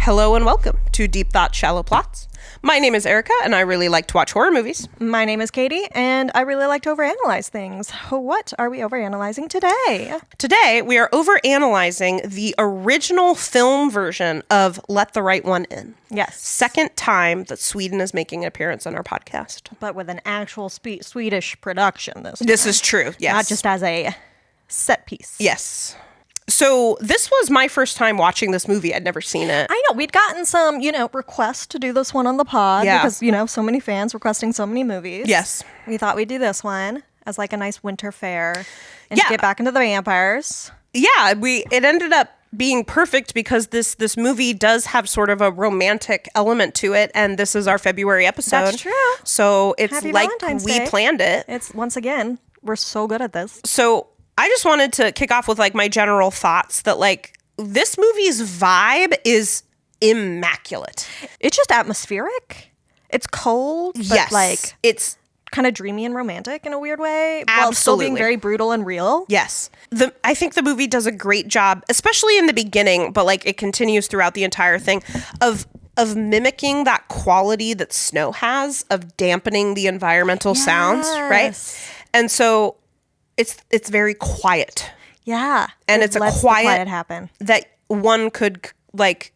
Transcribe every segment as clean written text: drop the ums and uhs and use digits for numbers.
Hello and welcome to Deep Thought, Shallow Plots. My name is Erika, and I really like to watch horror movies. My name is Katy, and I really like to overanalyze things. What are we overanalyzing today? Today, we are overanalyzing the original film version of Let the Right One In. Yes. Second time that Sweden is making an appearance on our podcast. But with an actual Swedish production this This is true, yes. Not just as a set piece. Yes. So this was my first time watching this movie. I'd never seen it. I know. We'd gotten some, requests to do this one on the pod. Yeah. Because, so many fans requesting so many movies. Yes. We thought we'd do this one as like a nice winter fare and Yeah. get back into the vampires. Yeah, it ended up being perfect because this movie does have sort of a romantic element to it, and this is our February episode. That's true. So it's Happy like Valentine's we Day. planned it. It's, once again, we're so good at this. So I just wanted to kick off with like my general thoughts that like this movie's vibe is immaculate. It's just atmospheric. It's cold, but Yes, like it's kind of dreamy and romantic in a weird way, while still being Absolutely. very brutal and real. yes. I think the movie does a great job, especially in the beginning, but like it continues throughout the entire thing of mimicking that quality that snow has of dampening the environmental sounds, right? Yes. And so it's very quiet. Yeah, And it it's a lets the quiet happen. that one could like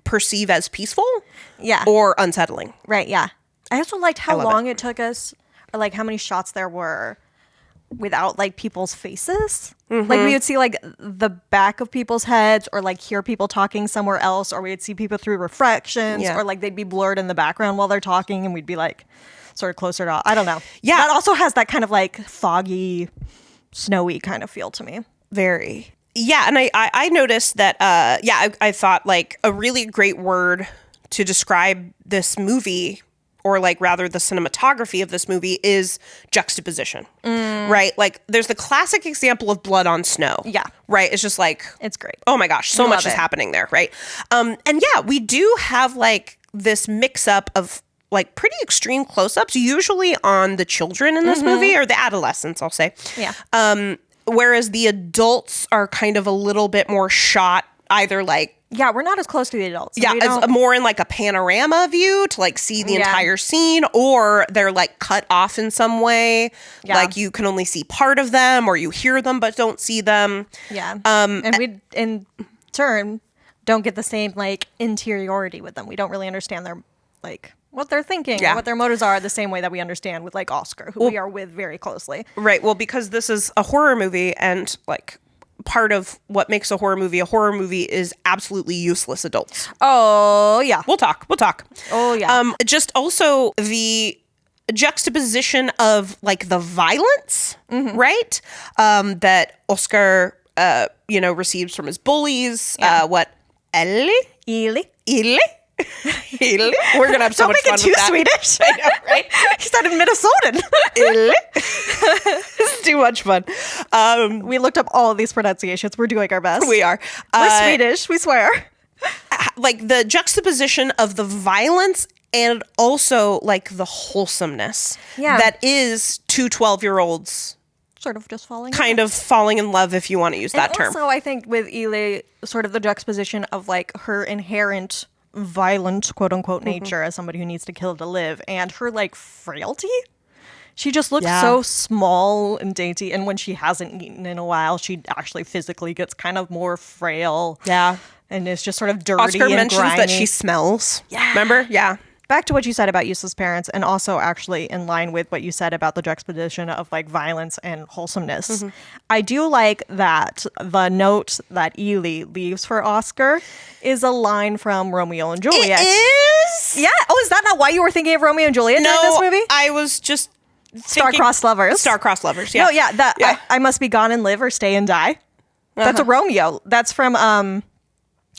perceive as peaceful Yeah, or unsettling. right. Yeah, I also liked how love long it took us, or like how many shots there were without like people's faces. Mm-hmm. Like we would see like the back of people's heads, or like hear people talking somewhere else, or we'd see people through reflections, Yeah. or like they'd be blurred in the background while they're talking, and we'd be like sort of closer to. I don't know. Yeah. that also has that kind of like foggy, snowy kind of feel to me. Very. Yeah, and I noticed that, I thought like a really great word to describe this movie, or like rather the cinematography of this movie, is juxtaposition, right? Like there's the classic example of blood on snow. Yeah. Right? It's just like, It's great. oh my gosh, so We much love is it. happening there, right? And yeah, we do have like this mix up of like pretty extreme close-ups, usually on the children in this movie, or the adolescents, I'll say. Yeah. Whereas the adults are kind of a little bit more shot either like, Yeah, we're not as close to the adults. yeah, We as don't- more in like a panorama view to like see the Yeah. entire scene, or they're like cut off in some way. Yeah. Like you can only see part of them, or you hear them but don't see them. yeah. And we, in turn, don't get the same like interiority with them. We don't really understand their like what they're thinking, Yeah. or what their motives are, the same way that we understand with like Oscar, who we are with very closely. Right. Well, because this is a horror movie, and like part of what makes a horror movie is absolutely useless adults. Oh yeah. We'll talk. Oh yeah. Just also the juxtaposition of like the violence, right? That Oscar, receives from his bullies. Yeah. Ellie? Ely. Ille? Ille? We're gonna have so Don't much make fun it too with that. Swedish. I know, right? He sounded Minnesotan. Ille? It's too much fun. We looked up all of these pronunciations. We're doing our best. We are. We're Swedish. We swear. Like the juxtaposition of the violence and also like the wholesomeness Yeah. that is two 12-year-olds Sort of just falling. kind of falling in love, if you want to use that And term. also, I think with Ely, sort of the juxtaposition of like her inherent violent, quote unquote, nature as somebody who needs to kill to live, and her like frailty. She just looks Yeah. so small and dainty, and when she hasn't eaten in a while, she actually physically gets kind of more frail. Yeah. And is just sort of dirty Oscar and mentions grimy. that she smells. Yeah. Remember? Yeah. Back to what you said about useless parents, and also actually in line with what you said about the juxtaposition of like violence and wholesomeness. I do like that the note that Ely leaves for Oscar is a line from Romeo and Juliet. It is? Yeah. Oh, is that not why you were thinking of Romeo and Juliet during this movie? I was just Star-crossed lovers. Star-crossed lovers, yeah. No, yeah. That Yeah. I must be gone and live or stay and die. That's a Romeo. That's from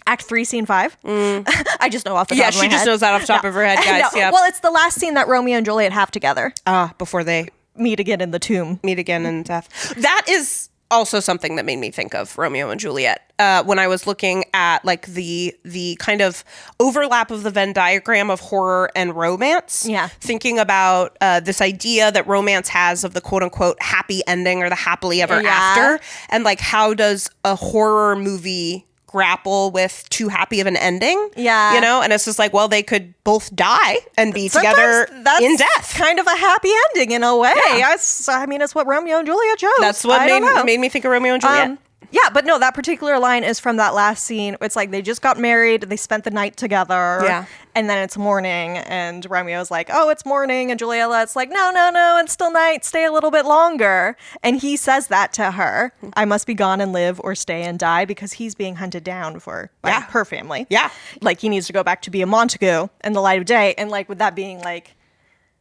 Act 3, Scene 5. I just know off the top Yeah, of my she just head. knows that off the top of her head, guys. No. Yeah. Well, it's the last scene that Romeo and Juliet have together. Before they Meet again in the tomb. meet again in death. That is also something that made me think of Romeo and Juliet when I was looking at like the kind of overlap of the Venn diagram of horror and romance. Yeah. Thinking about this idea that romance has of the quote unquote happy ending or the happily ever Yeah. after, and like how does a horror movie grapple with too happy of an ending. Yeah. You know, and it's just like, well, they could both die and be Sometimes together that's in death. kind of a happy ending in a way. Yeah. I mean, it's what Romeo and Juliet chose. That's what made me think of Romeo and Juliet. Yeah, but no, that particular line is from that last scene. It's like they just got married, they spent the night together. Yeah. And then it's morning, and Romeo's like, oh, it's morning. And Juliet's like, no, it's still night. Stay a little bit longer. And he says that to her. I must be gone and live or stay and die, because he's being hunted down by her family. Yeah. Like, he needs to go back to be a Montague in the light of day. And like, with that being like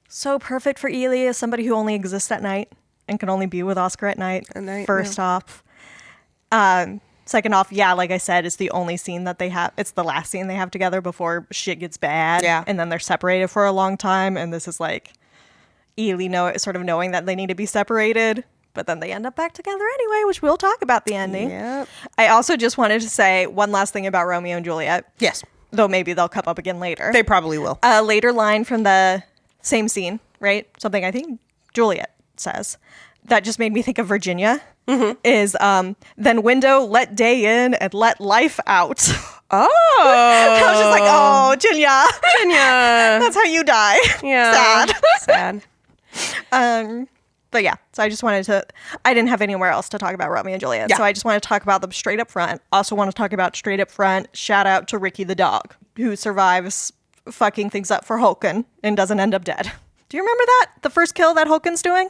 so perfect for Ely as somebody who only exists at night and can only be with Oscar at night. First off. Second off, yeah, like I said, it's the only scene that they have. It's the last scene they have together before shit gets bad. Yeah. And then they're separated for a long time. And this is like Ely sort of knowing that they need to be separated. But then they end up back together anyway, which we'll talk about the ending. Yep. I also just wanted to say one last thing about Romeo and Juliet. Yes. Though maybe they'll come up again later. They probably will. A later line from the same scene, right? Something I think Juliet says that just made me think of Virginia. Is then window, let day in and let life out. Oh. I was just like, oh, Ginya. That's how you die. Yeah. Sad. Sad. But yeah, so I just wanted to, I didn't have anywhere else to talk about Romeo and Juliet. Yeah. So I just want to talk about them straight up front. Also want to talk about straight up front, shout out to Ricky the dog, who survives fucking things up for Hulken and doesn't end up dead. Do you remember that? The first kill that Hulken's doing?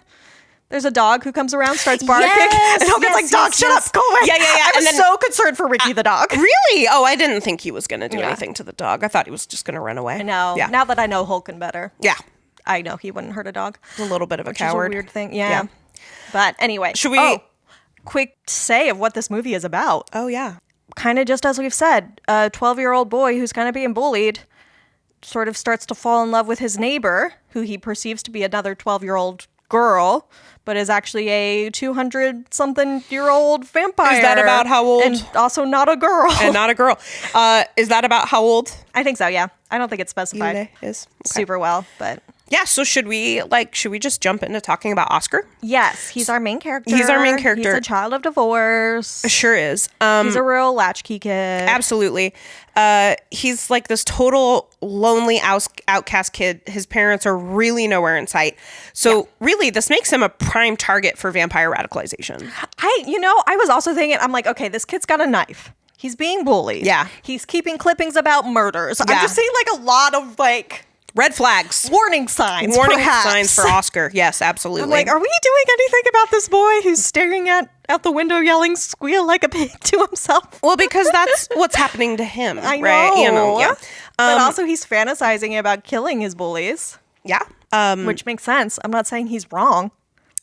There's a dog who comes around, starts barking, and Hulken's like, dog, shut up, go away. Yeah. I was so concerned for Ricky the dog. Really? Oh, I didn't think he was going to do anything to the dog. I thought he was just going to run away. I know. Yeah. Now that I know Hulken better. Yeah. I know he wouldn't hurt a dog. A little bit of a Which coward. is a weird thing. Yeah. But anyway. Should we... quick say of what this movie is about. Oh, yeah. Kind of just as we've said, a 12-year-old boy who's kind of being bullied sort of starts to fall in love with his neighbor, who he perceives to be another 12-year-old girl, but is actually a 200-something-year-old vampire. Is that about how old? And also not a girl. And not a girl. Is that about how old? I think so, yeah. I don't think it's specified Yle is? Okay. super well, but... Yeah, so should we just jump into talking about Oscar? Yes, he's our main character. He's our main character. He's a child of divorce. Sure is. He's a real latchkey kid. Absolutely. He's like this total lonely outcast kid. His parents are really nowhere in sight. So really, this makes him a prime target for vampire radicalization. I was also thinking, I'm like, okay, this kid's got a knife. He's being bullied. Yeah. He's keeping clippings about murders. Yeah. I'm just seeing like a lot of like... Red flags. Warning signs, Signs for Oscar. Yes, absolutely. I'm like, are we doing anything about this boy who's staring out the window yelling, squeal like a pig to himself? Well, because that's what's happening to him, I know. right? Yeah. But also he's fantasizing about killing his bullies. Yeah. Which makes sense. I'm not saying he's wrong.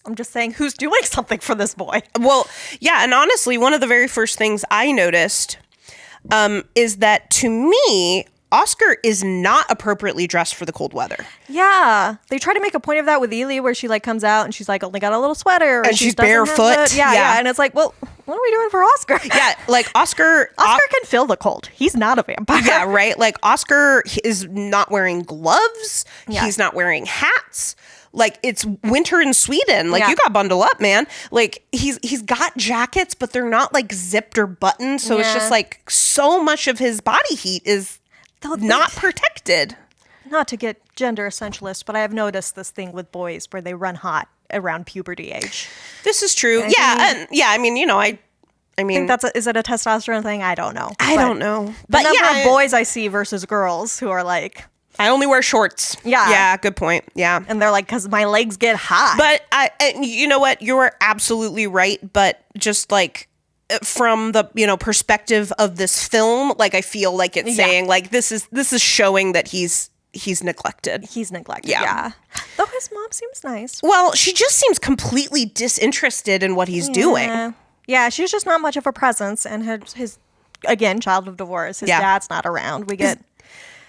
I'm just saying who's doing something for this boy. Well, yeah, and honestly, one of the very first things I noticed is that to me, Oscar is not appropriately dressed for the cold weather. Yeah. They try to make a point of that with Ely, where she like comes out and she's like only got a little sweater. And she's barefoot. Yeah. And it's like, well, what are we doing for Oscar? Yeah, like Oscar can feel the cold. He's not a vampire. Yeah, right? Like Oscar is not wearing gloves. Yeah. He's not wearing hats. Like it's winter in Sweden. Like Yeah. you got bundle up, man. Like he's got jackets, but they're not like zipped or buttoned. So it's just like so much of his body heat is not protected. Not to get gender essentialist, but I have noticed this thing with boys where they run hot around puberty age. This is true. I mean, Is it a testosterone thing? I don't know. I don't know. But the number of boys I see versus girls who are like, I only wear shorts. Yeah. Yeah, good point. Yeah. and they're like, because my legs get hot. But you know what? You are absolutely right. But just like from the perspective of this film, like I feel like it's saying like this is showing that he's neglected. He's neglected. Yeah. Yeah. Though his mom seems nice. Well, she just seems completely disinterested in what he's doing. Yeah, she's just not much of a presence, and his again, child of divorce. His dad's not around.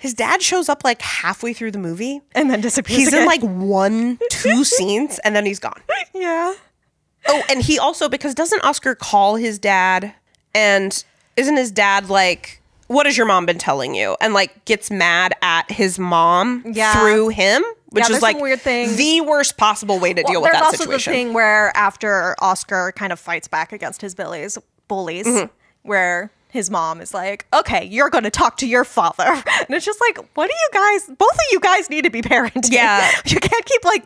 His dad shows up like halfway through the movie and then disappears. He's again. in like 1-2 scenes and then he's gone. Yeah. Oh, and he also, because doesn't Oscar call his dad, and isn't his dad like, what has your mom been telling you? And like gets mad at his mom through him, which is like some weird thing. The worst possible way to deal with that situation. There's also the thing where after Oscar kind of fights back against his bullies, where his mom is like, okay, you're going to talk to your father. And it's just like, what do you guys, both of you guys need to be parenting. Yeah. You can't keep like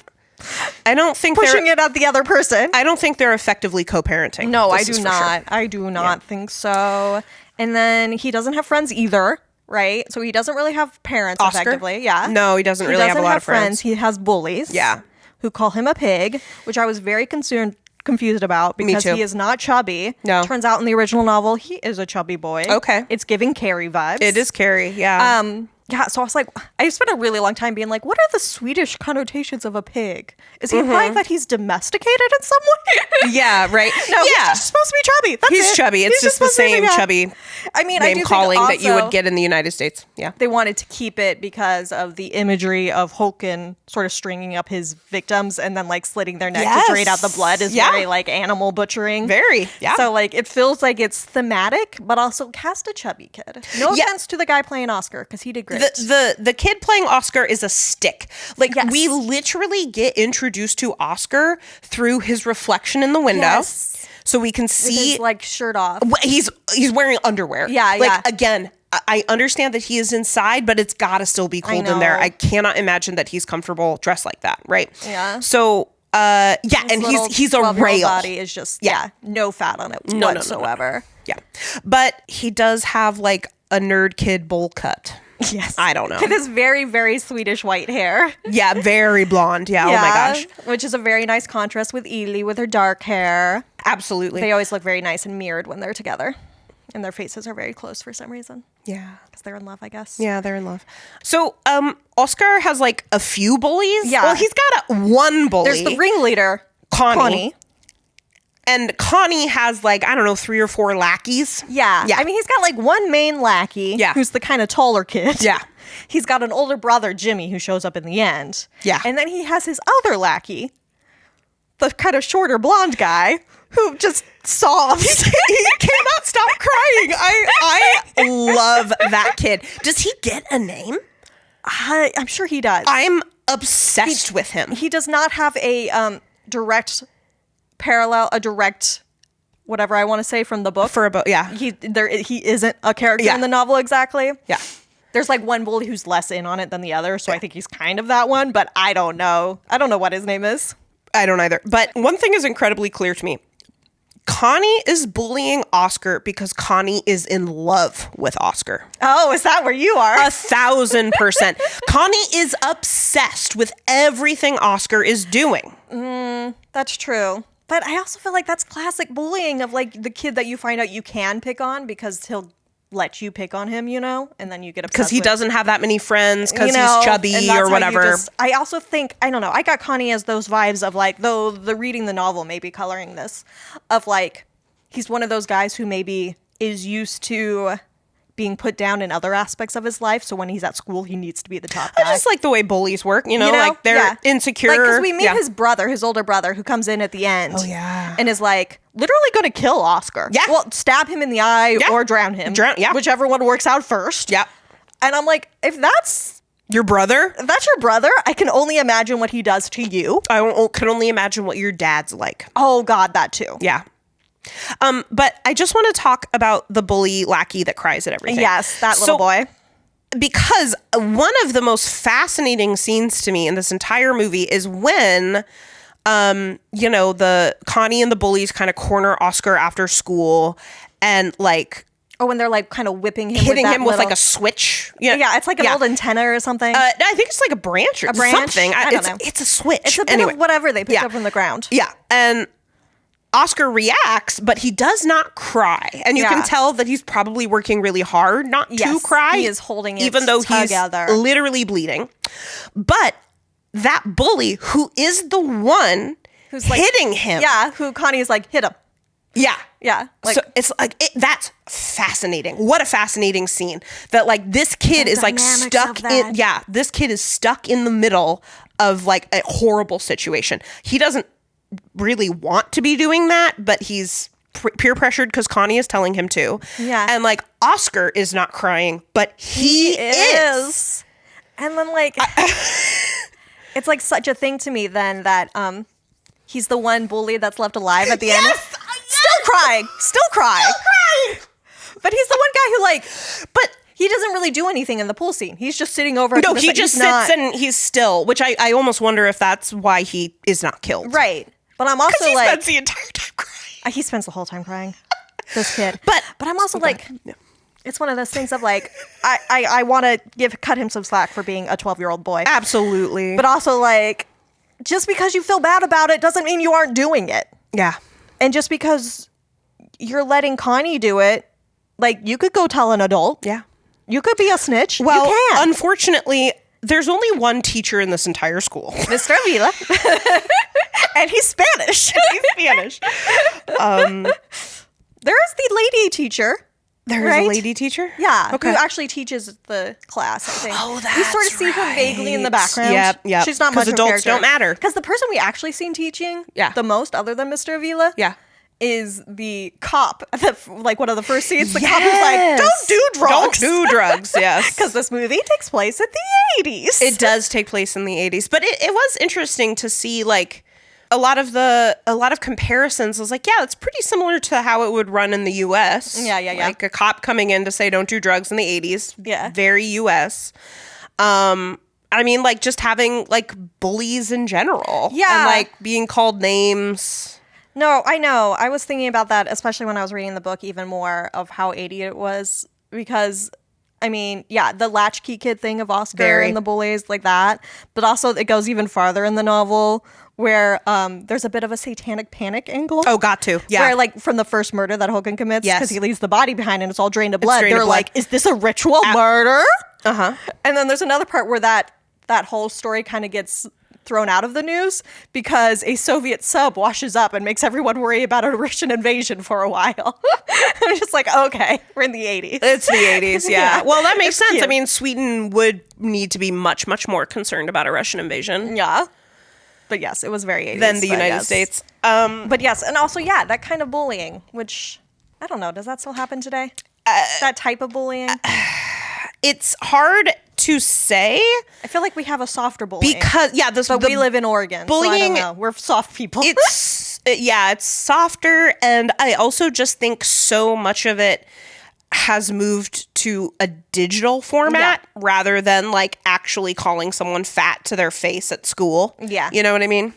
I don't think pushing it at the other person. I don't think they're effectively co-parenting. No, I This do is for not. sure. I do not think so. And then he doesn't have friends either, right? So he doesn't really have parents Oscar? effectively. Yeah. No, he doesn't really have a lot of friends. He has bullies. Yeah. Who call him a pig, which I was very confused about because too. he is not chubby. No. Turns out in the original novel, he is a chubby boy. Okay. It's giving Carrie vibes. It is Carrie, yeah. Yeah, so I was like, I spent a really long time being like, what are the Swedish connotations of a pig? Is he implying that he's domesticated in some way? Yeah, right. No, yeah. he's just supposed to be chubby. That's He's it. chubby. It's He's just the supposed to be same that. chubby I mean, I do name think calling that you also would get in the United States. Yeah. they wanted to keep it because of the imagery of Hulken sort of stringing up his victims and then like slitting their neck Yes. to drain out the blood is Yeah. very like animal butchering. Very, yeah. So like it feels like it's thematic, but also cast a chubby kid. No Yeah. offense to the guy playing Oscar because he did great. The kid playing Oscar is a stick. Like Yes. we literally get introduced to Oscar through his reflection in the window. Yes. So we can With see his like shirt off. he's wearing underwear. Yeah, like, yeah. Again, I understand that he is inside, but it's got to still be cold in there. know. I cannot imagine that he's comfortable dressed like that, right? Yeah. So, yeah, and His he's a 12-year-old rail. body is just no fat on it no, no. whatsoever. Yeah, but he does have like a nerd kid bowl cut. Yes. I don't know. With his very, very Swedish white hair. Yeah, very blonde. Yeah. Oh my gosh. Which is a very nice contrast with Ely with her dark hair. Absolutely. They always look very nice and mirrored when they're together. And their faces are very close for some reason. Yeah. Because they're in love, I guess. Yeah, they're in love. So, Oscar has like a few bullies. Yeah. Well, he's got one bully. There's the ringleader, Connie. And Connie has like, I don't know, 3 or 4 lackeys. Yeah. Yeah. I mean, he's got like one main lackey. Yeah. Who's the kind of taller kid. Yeah. He's got an older brother, Jimmy, who shows up in the end. Yeah. And then he has his other lackey, the kind of shorter blonde guy, who just sobs. He cannot stop crying. I love that kid. Does he get a name? I'm sure he does. I'm obsessed with him. He does not have a direct parallel, a direct whatever I want to say from the book. Yeah. He isn't a character Yeah. in the novel exactly. Yeah. There's like one bully who's less in on it than the other, so I think he's kind of that one, but I don't know. I don't know what his name is. I don't either. But one thing is incredibly clear to me. Connie is bullying Oscar because Connie is in love with Oscar. Oh, is that where you are? 1,000%. Connie is obsessed with everything Oscar is doing. That's true. But I also feel like that's classic bullying of like the kid that you find out you can pick on because he'll let you pick on him, you know, and then you get upset Because he with- doesn't have that many friends, because you know, he's chubby and that's or how you whatever. I also think, I don't know, I got Connie as those vibes of like, though the reading the novel may be coloring this, of like, he's one of those guys who maybe is used to being put down in other aspects of his life. So when he's at school, he needs to be the top guy. I just like the way bullies work, you know, like they're Yeah. insecure. Like, because we meet Yeah. his brother, his older brother, who comes in at the end. Oh, yeah. And is like, literally going to kill Oscar. Yeah. Well, stab him in the eye Yeah. or drown him. Yeah. Whichever one works out first. Yeah. And I'm like, if that's Your brother? your brother, I can only imagine what he does to you. Can only imagine what your dad's like. Oh, God, that too. Yeah. But I just want to talk about the bully lackey that cries at everything. Yes, that little boy. Because one of the most fascinating scenes to me in this entire movie is when, the Connie and the bullies kind of corner Oscar after school and like Or when they're like kind of whipping him, hitting with him with like a switch. Yeah, it's like an old antenna or something. I think it's like a branch or something. I don't know. It's a switch. It's a bit of whatever they picked up from the ground. Yeah. And Oscar reacts, but he does not cry. And you can tell that he's probably working really hard not to cry. He is holding it even though together. He's literally bleeding. But that bully who is the one who's like, hitting him. Yeah, who Connie is like, hit him. Yeah. Yeah. Like, so it's like, that's fascinating. What a fascinating scene. That like this kid is like stuck in, this kid is stuck in the middle of like a horrible situation. He doesn't really want to be doing that, but he's peer pressured because Connie is telling him to. Yeah. And like Oscar is not crying, but he is. And then like, it's like such a thing to me then that he's the one bully that's left alive at the end. Still crying. But he's the one guy who but he doesn't really do anything in the pool scene. He's just sitting over. No, he just sits and he's still, which I almost wonder if that's why he is not killed. Right. But I'm also he spends the entire time crying. He spends the whole time crying. This kid. But I'm also it's one of those things of I want to cut him some slack for being a 12-year-old boy. Absolutely. But also just because you feel bad about it doesn't mean you aren't doing it. Yeah. And just because you're letting Connie do it, you could go tell an adult. Yeah. You could be a snitch. Well, you can. Unfortunately, there's only one teacher in this entire school. Mr. Avila. And he's Spanish. There is the lady teacher. There is a lady teacher? Yeah. Okay. Who actually teaches the class, I think. Oh, that's we sort of see her vaguely in the background. Yep. She's not much of a adults don't matter. Because the person we actually seen teaching the most, other than Mr. Avila, is the cop. One of the first scenes, the cop is like, don't do drugs. Don't do drugs, yes. Because this movie takes place in the 80s. It does take place in the 80s. But it was interesting to see, a lot of comparisons. I was like, yeah, it's pretty similar to how it would run in the U.S. Yeah. Like a cop coming in to say don't do drugs in the 80s. Yeah. Very U.S. Just having bullies in general. Yeah. And being called names. No, I know. I was thinking about that, especially when I was reading the book, even more of how 80 it was. Because, the latchkey kid thing of Oscar and the bullies like that. But also it goes even farther in the novel where there's a bit of a satanic panic angle. Oh, got to. Yeah. Where from the first murder that Hogan commits, yes, because he leaves the body behind and it's all drained of blood. Drained They're of blood. is this a ritual murder? Uh-huh. And then there's another part where that whole story kind of gets thrown out of the news because a Soviet sub washes up and makes everyone worry about a Russian invasion for a while. I'm just okay, we're in the 80s. It's the 80s, yeah. Well, that makes sense. Cute. Sweden would need to be much, much more concerned about a Russian invasion. Yeah. But yes, it was very 80s. Than the United States. But yes, and also, that kind of bullying, which, I don't know, does that still happen today? That type of bullying? It's hard to say. I feel like we have a softer bullying. Because, but we live in Oregon, bullying, so I don't know. We're soft people. It's softer, and I also just think so much of it has moved to a digital format rather than actually calling someone fat to their face at school. Yeah. You know what I mean?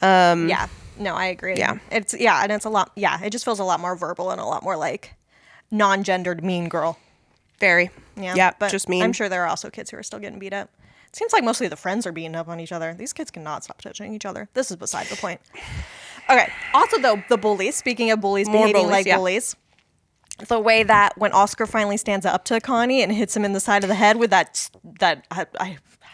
Yeah. No, I agree. Yeah. And it's a lot, it just feels a lot more verbal and a lot more non-gendered mean girl. Very. Yeah. But just mean. I'm sure there are also kids who are still getting beat up. It seems like mostly the friends are beating up on each other. These kids cannot stop touching each other. This is beside the point. Okay. Also, though, the bullies, speaking of bullies behaving like bullies, the way that when Oscar finally stands up to Connie and hits him in the side of the head with that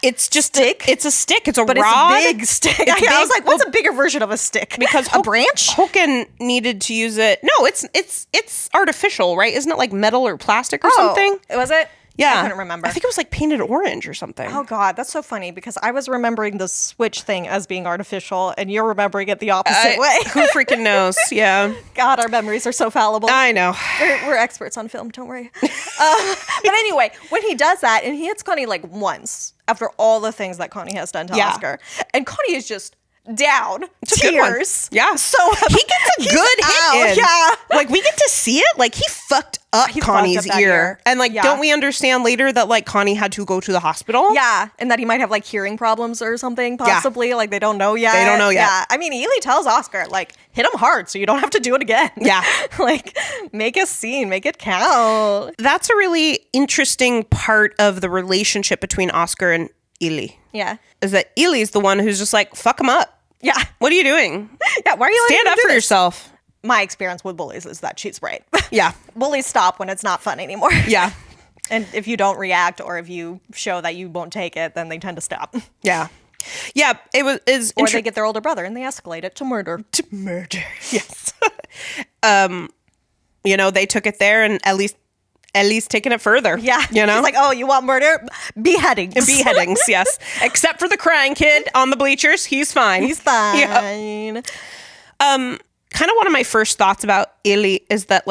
it's just stick. It's a stick. It's a but rod. It's a big stick. I was like, what's a bigger version of a stick? Because a branch? Hogan needed to use it. No, it's artificial, right? Isn't it metal or plastic or something? Was it? Yeah. I couldn't remember. I think it was painted orange or something. Oh, God. That's so funny because I was remembering the Switch thing as being artificial and you're remembering it the opposite way. Who freaking knows? Yeah. God, our memories are so fallible. I know. We're experts on film. Don't worry. But anyway, when he does that and he hits Connie once after all the things that Connie has done to Oscar. And Connie is just down. It's tears. Yeah. So he gets a good hit in. Yeah. We get to see it. He fucked up Connie's ear. And don't we understand later that Connie had to go to the hospital? Yeah. And that he might have hearing problems or something possibly. They don't know yet. They don't know yet. Yeah. I mean, Ely tells Oscar, hit him hard so you don't have to do it again. Yeah. Make a scene, make it count. That's a really interesting part of the relationship between Oscar and Ely. Yeah. Is that Ely's the one who's just fuck him up. Yeah. What are you doing? Yeah, why are you Stand up for yourself. My experience with bullies is that she's right. Yeah. Bullies stop when it's not fun anymore. Yeah. And if you don't react or if you show that you won't take it, then they tend to stop. Yeah. Yeah, or they get their older brother and they escalate it to murder. To murder. Yes. They took it there and at least taking it further. Yeah. It's oh, you want murder? Beheadings. Beheadings, yes. Except for the crying kid on the bleachers. He's fine. He's fine. Yeah. Kind of one of my first thoughts about Ellie is that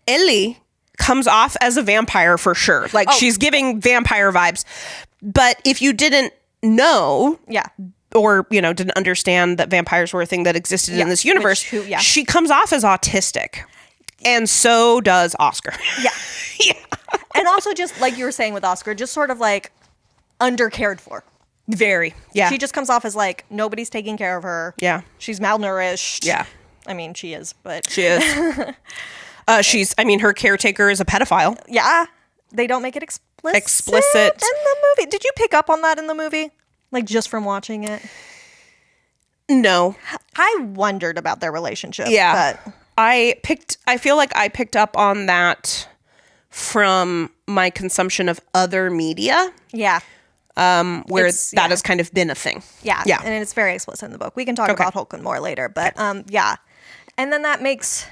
Ellie comes off as a vampire for sure. She's giving vampire vibes. But if you didn't know, or didn't understand that vampires were a thing that existed in this universe, she comes off as autistic. And so does Oscar. Yeah. Yeah. And also just like you were saying with Oscar, just sort of like undercared for. Very. Yeah. She just comes off as like nobody's taking care of her. Yeah. She's malnourished. Yeah. I mean, she is, but She is. Her caretaker is a pedophile. yeah, they don't make it explicit in the movie. Did you pick up on that in the movie? Like just from watching it? No. I wondered about their relationship. Yeah. But I feel like I picked up on that from my consumption of other media. yeah. Where that has kind of been a thing. Yeah. Yeah. And it's very explicit in the book. We can talk about Holken more later, but yeah. And then that makes,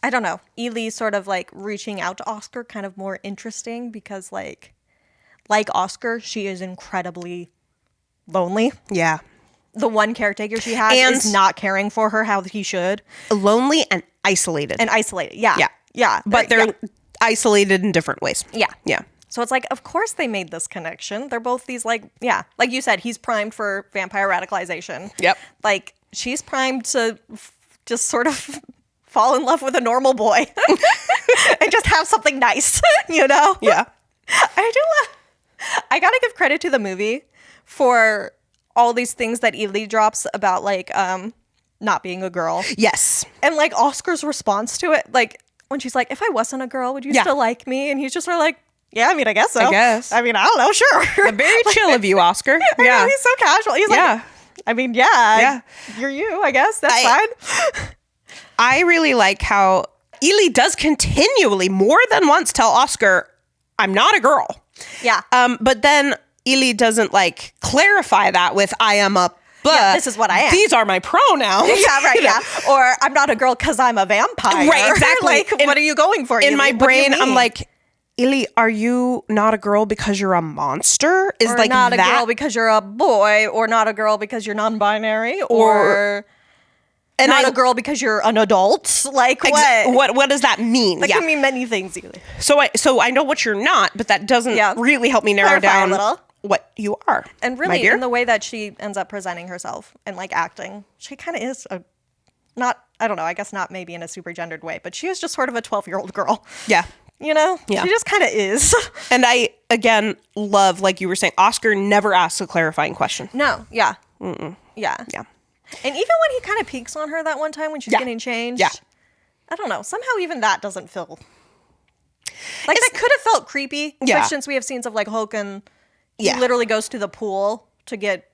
I don't know, Ely sort of like reaching out to Oscar kind of more interesting because like Oscar, she is incredibly lonely. Yeah. The one caretaker she has is not caring for her how he should. Lonely and isolated. And isolated. Yeah. Yeah. Yeah. But they're isolated in different ways. Yeah. Yeah. So it's like, of course they made this connection. They're both these like you said, he's primed for vampire radicalization. Yep. Like she's primed to just sort of fall in love with a normal boy and just have something nice, you know? Yeah. I gotta give credit to the movie for all these things that Ely drops about like not being a girl. Yes. And like Oscar's response to it, like when she's like, if I wasn't a girl, would you still like me? And he's just sort of like, yeah, I mean, I guess so. I guess. I mean, I don't know, sure. Very chill of you, Oscar. I know, he's so casual. He's like, I mean, yeah. You're you, I guess. That's fine. I really like how Ely does continually, more than once, tell Oscar, I'm not a girl. Yeah. But then Ely doesn't like clarify that with I am a this is what I am. These are my pronouns. Yeah, right, yeah. Or I'm not a girl because I'm a vampire. Right, exactly. Like, what are you going for? In my brain, I'm like, Ely, are you not a girl because you're a monster? Is or like not that? a girl because you're a boy, or not a girl because you're non-binary, or not a girl because you're an adult. Like what does that mean? That can mean many things, Ely. So I know what you're not, but that doesn't really help me narrow down what you are. And really, in the way that she ends up presenting herself and like acting, she kind of is I don't know, I guess not maybe in a super gendered way, but she is just sort of a 12-year-old girl. Yeah. You know? Yeah. She just kind of is. And I, again, love, like you were saying, Oscar never asks a clarifying question. No. Yeah. Yeah. Yeah. And even when he kind of peeks on her that one time when she's getting changed. Yeah. I don't know. Somehow even that doesn't feel... Like, that could have felt creepy. Yeah. Since we have scenes of, like, Holken... He literally goes to the pool to get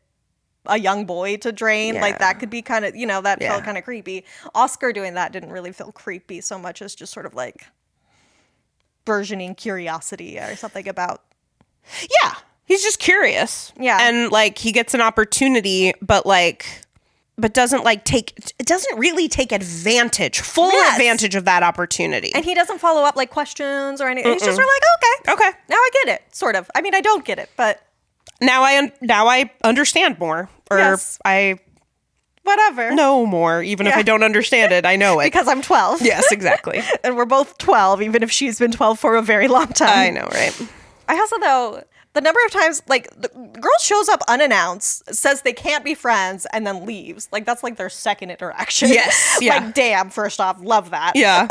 a young boy to drain. Yeah. Like, that could be kind of, that felt kind of creepy. Oscar doing that didn't really feel creepy so much as just sort of, like, burgeoning curiosity or something about... Yeah. He's just curious. Yeah. And, like, he gets an opportunity, but doesn't, like, doesn't really take full advantage of that opportunity. And he doesn't follow up, like, questions or anything. He's just sort of like, okay. Now I get it, sort of. I mean, I don't get it, but... Now I understand more. Or I... Whatever. Know more, even if I don't understand it. I know it. Because I'm 12. Yes, exactly. And we're both 12, even if she's been 12 for a very long time. I know, right? I also, though... The number of times, like, the girl shows up unannounced, says they can't be friends, and then leaves. Like, that's, like, their second interaction. Yes, yeah. Like, damn, first off, love that. Yeah.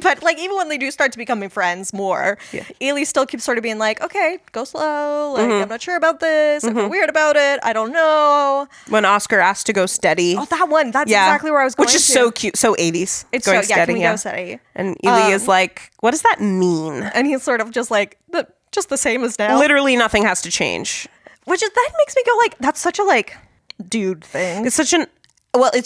But, like, even when they do start to becoming friends more, Ely still keeps sort of being like, okay, go slow. Like, I'm not sure about this. I feel weird about it. I don't know. When Oscar asked to go steady. Oh, that one. That's exactly where I was going to. Which is so cute. So 80s. It's going so, steady. Can we go steady? And Ely is like, what does that mean? And he's sort of just like... Just the same as now. Literally nothing has to change. Which is, that makes me go like, that's such a like dude thing. It's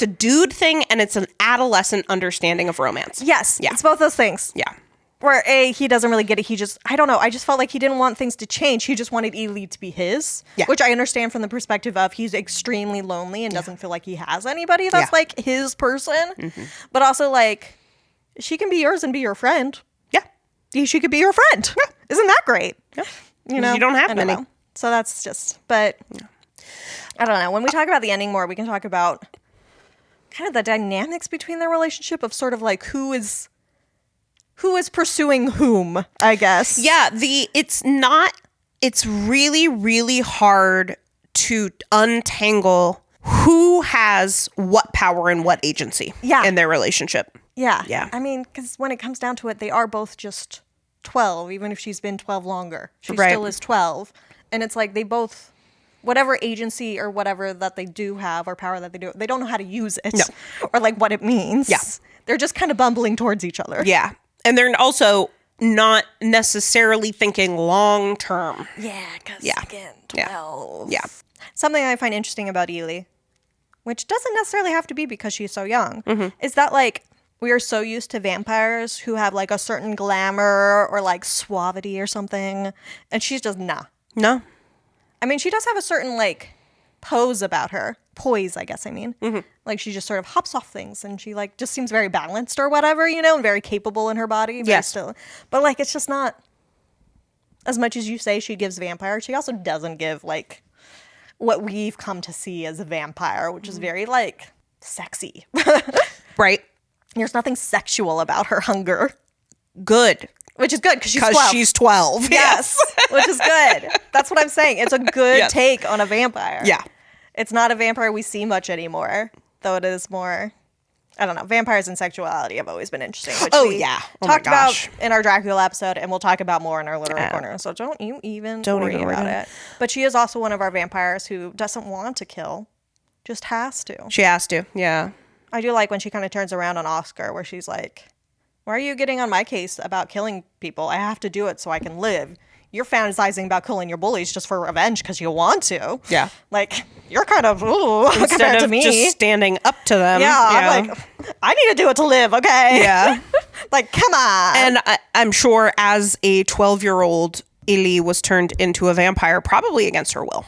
a dude thing and it's an adolescent understanding of romance. Yes. Yeah. It's both those things. Yeah. Where he doesn't really get it. I don't know. I just felt like he didn't want things to change. He just wanted Ely to be his. Yeah. Which I understand from the perspective of he's extremely lonely and doesn't feel like he has anybody that's like his person. Mm-hmm. But also like, she can be yours and be your friend. She could be your friend. Yeah. Isn't that great? Yeah. You don't have many. So that's just, but I don't know. When we talk about the ending more, we can talk about kind of the dynamics between their relationship of sort of like who is pursuing whom, I guess. Yeah. It's really, really hard to untangle who has what power and what agency in their relationship. Yeah. Yeah. I mean, because when it comes down to it, they are both just 12, even if she's been 12 longer. She Right. still is 12. And it's like they both, whatever agency or whatever that they do have or power that they don't know how to use it. No. Or like what it means. Yeah. They're just kind of bumbling towards each other. Yeah. And they're also not necessarily thinking long term. Yeah, because Yeah. again, Yeah. 12. Yeah. Something I find interesting about Ely, which doesn't necessarily have to be because she's so young, Mm-hmm. is that like we are so used to vampires who have like a certain glamour or like suavity or something, and she's just nah. No. I mean, she does have a certain like pose about her, poise, I guess. I mean, like she just sort of hops off things, and she like just seems very balanced or whatever, you know, and very capable in her body. Very Yes. still, but like it's just not as much as you say she gives vampire. She also doesn't give like what we've come to see as a vampire, which is very like sexy. Right. There's nothing sexual about her hunger, Good. which is good because she's Because 12. she's 12. Yes, which is good. That's what I'm saying. It's a good Yes. take on a vampire. Yeah. It's not a vampire we see much anymore, though it is more, I don't know, vampires and sexuality have always been interesting. Which Oh, we yeah. Oh, my talked about gosh. in our Dracula episode, and we'll talk about more in our literary corner. So don't you even worry about it. But she is also one of our vampires who doesn't want to kill, just has to. She has to. Yeah. I do like when she kind of turns around on Oscar, where she's like, why are you getting on my case about killing people? I have to do it so I can live. You're fantasizing about killing your bullies just for revenge because you want to. Yeah. Like, you're kind of, ooh, Instead compared to of me. just standing up to them. Yeah, I'm like, I need to do it to live, okay? Yeah. Like, come on. And I'm sure as a 12-year-old, Ely was turned into a vampire, probably against her will.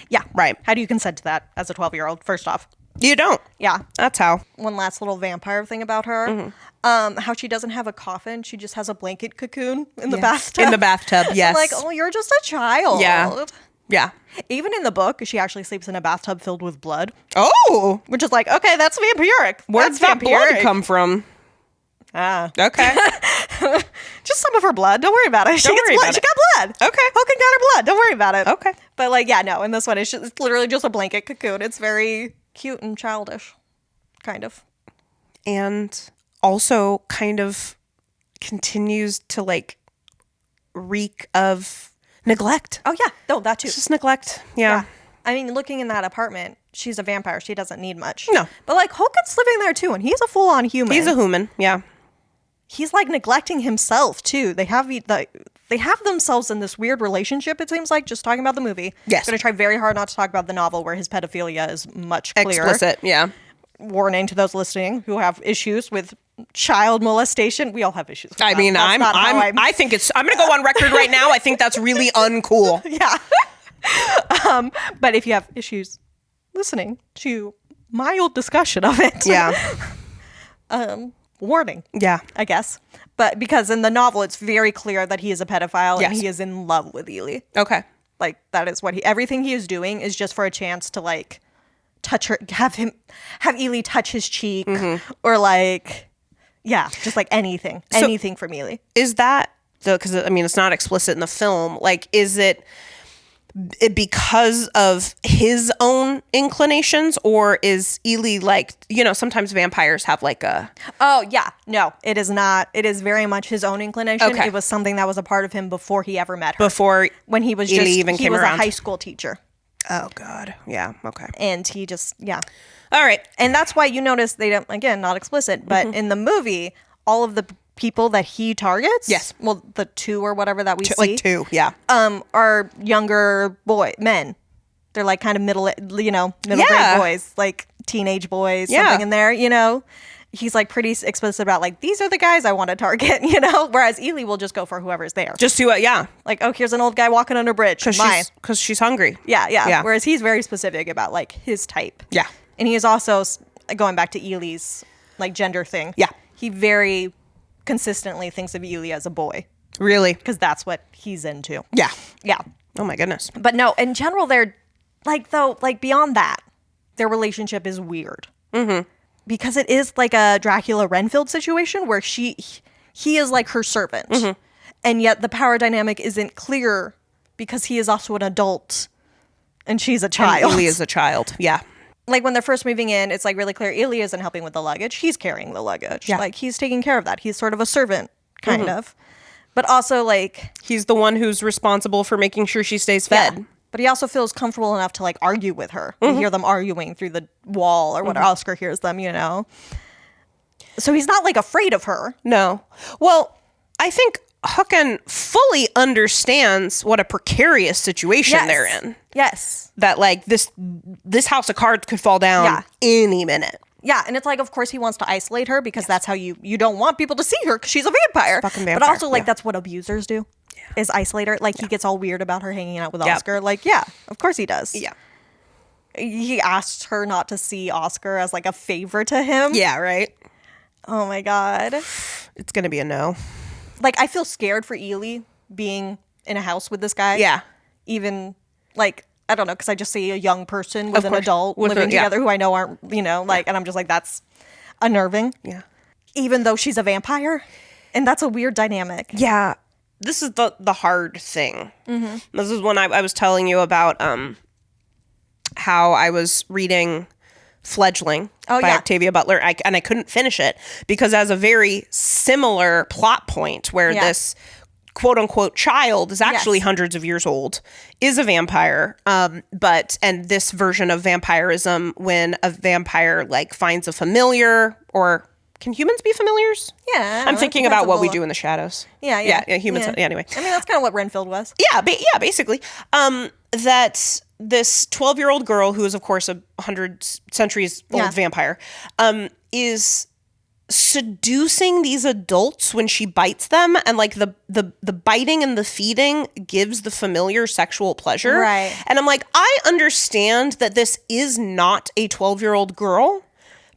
Yeah. Right. How do you consent to that as a 12-year-old, first off? You don't. Yeah. That's how. One last little vampire thing about her. Mm-hmm. How she doesn't have a coffin. She just has a blanket cocoon in the bathtub. In the bathtub, yes. I'm like, oh, you're just a child. Yeah. Yeah. Even in the book, she actually sleeps in a bathtub filled with blood. Oh. Which is like, okay, that's vampiric. Where'd that blood come from? Ah. Okay. Just some of her blood. Don't worry about it. She Don't gets worry blood. about She it. got blood. Okay. Hogan got her blood. Don't worry about it. Okay. But like, yeah, no, in this one, it's literally just a blanket cocoon. It's very cute and childish. Kind of. And also kind of continues to like reek of neglect. Oh, yeah. No, that too. It's just neglect. Yeah. I mean, looking in that apartment, she's a vampire. She doesn't need much. No. But like, Hogan's living there too, and he's a full-on human. He's a human. Yeah. He's like neglecting himself too. They have themselves in this weird relationship. It seems like, just talking about the movie. Yes. I'm gonna try very hard not to talk about the novel, where his pedophilia is much clearer. Explicit. Yeah. Warning to those listening who have issues with child molestation. We all have issues with I that. mean, That's not how I think I'm going to go on record right now. I think that's really uncool. yeah. But if you have issues listening to mild discussion of it, Yeah. warning, Yeah. I guess. But because in the novel, it's very clear that he is a pedophile and Yes. he is in love with Ely. Okay. Like, that is what everything he is doing is just for a chance to like touch her, have Ely touch his cheek, or like, yeah, just like anything from Ely. Is that because I mean, it's not explicit in the film. Like, is it because of his own inclinations, or is Ely like, sometimes vampires have like a... Oh, yeah. No, it is not. It is very much his own inclination. Okay. It was something that was a part of him before he ever met her. Before when he was Ely just, even he came was around. a high school teacher. Oh, God. Yeah. Okay. And he just, yeah. All right. And that's why you notice they don't, again, not explicit, but in the movie, all of the people that he targets, Yes. well, the two or whatever that we see, Like two. Yeah. are younger men. They're like kind of middle Yeah. grade boys, like teenage boys, Yeah. something in there, He's like pretty explicit about like, these are the guys I want to target, whereas Ely will just go for whoever's there. Just to yeah. Like, oh, here's an old guy walking under a bridge. Mine. Because she's hungry. Yeah. Whereas he's very specific about like his type. Yeah. And he is also, going back to Ely's like gender thing. Yeah. He very consistently thinks of Ely as a boy, Really? because that's what he's into. Yeah. Yeah. Oh my goodness. But no, in general, they're like, though, like beyond that, their relationship is weird. Mm-hmm. Because it is like a Dracula Renfield situation where he is like her servant. Mm-hmm. And yet the power dynamic isn't clear because he is also an adult and she's a child. Ely is a child. Yeah. like when they're first moving in, it's like really clear Ely isn't helping with the luggage. He's carrying the luggage. Yeah. Like he's taking care of that. He's sort of a servant, kind of. But also like He's the one who's responsible for making sure she stays fed. yeah. But he also feels comfortable enough to like argue with her. We hear them arguing through the wall or whatever. Oscar hears them, you know. So he's not like afraid of her. No. Well, I think Håkon fully understands what a precarious situation they're in. Yes. That like this house of cards could fall down any minute. Yeah, and it's like, of course, he wants to isolate her because that's how you don't want people to see her because she's a vampire. Fucking vampire. But also, like, that's what abusers do, is isolate her. Like, he gets all weird about her hanging out with Oscar. Like, yeah, of course he does. Yeah. He asked her not to see Oscar as, like, a favor to him. Yeah, right? Oh, my God. It's going to be a no. Like, I feel scared for Ely being in a house with this guy. Yeah. Even, like... I don't know, because I just see a young person with an adult With living together who I know aren't, you know, like, and I'm just like, that's unnerving. Yeah. Even though she's a vampire. And that's a weird dynamic. Yeah. This is the hard thing. This is when I was telling you about how I was reading Fledgling by Octavia Butler, and I couldn't finish it because it has a very similar plot point where this quote-unquote child is actually hundreds of years old, is a vampire, and this version of vampirism, when a vampire like finds a familiar, or can humans be familiars? Yeah. I'm thinking about what we do in the shadows. Yeah, humans. Yeah, anyway. I mean, that's kind of what Renfield was. Yeah, basically. That this 12-year-old girl, who is, of course, a 100 centuries old vampire, is seducing these adults when she bites them, and like the biting and the feeding gives the familiar sexual pleasure. Right. And I'm like, I understand that this is not a 12-year-old girl.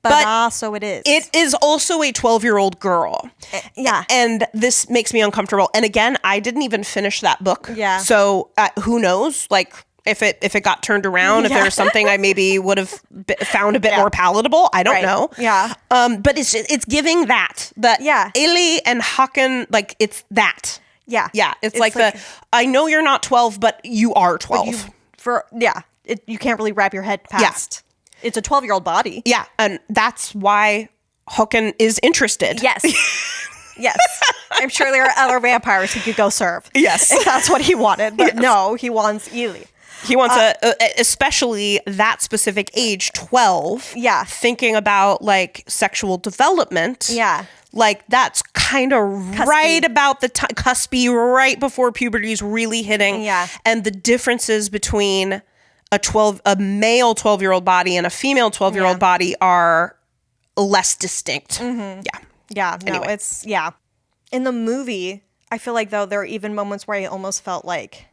But also it is. It is also a 12-year-old girl. Yeah. And this makes me uncomfortable. And again, I didn't even finish that book. Yeah. So who knows? Like, if it got turned around, if there was something I maybe would have found a bit more palatable, I don't know. Yeah. But it's giving that Eli and Håkon, like, it's that. Yeah. Yeah. It's like I know you're not 12, but you are 12. You can't really wrap your head past. It's a 12-year-old body. Yeah. And that's why Håkon is interested. Yes. Yes. I'm sure there are other vampires he could go serve. Yes. If that's what he wanted. But no, he wants Ely. He wants especially that specific age, 12. Yeah. Thinking about like sexual development. Yeah. Like that's kind of right about the cuspy, right before puberty is really hitting. Yeah. And the differences between a male 12-year-old body and a female 12-year-old body are less distinct. Yeah. Yeah. No, Anyway. In the movie, I feel like though there are even moments where I almost felt like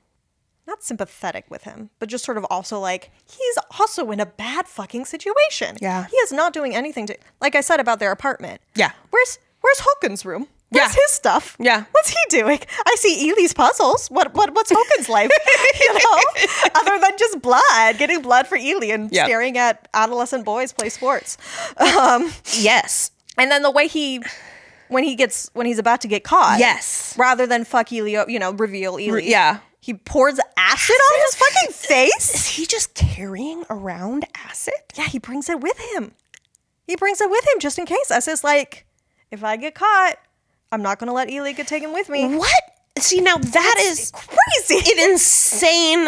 not sympathetic with him, but just sort of also like, he's also in a bad fucking situation. Yeah. He is not doing anything to, like I said about their apartment. Yeah. Where's Håkon's room? Where's his stuff? Yeah. What's he doing? I see Ely's puzzles. What's Håkon's life? You know? Other than just blood, getting blood for Ely and staring at adolescent boys play sports. Yes. And then the way when he's about to get caught. Yes. Rather than fuck Ely, reveal Ely. Yeah. He pours acid on his fucking face. Is he just carrying around acid? Yeah, he brings it with him. Just in case. As is like, if I get caught, I'm not going to let Ely get taken with me. What? See, now that's crazy. It's insane.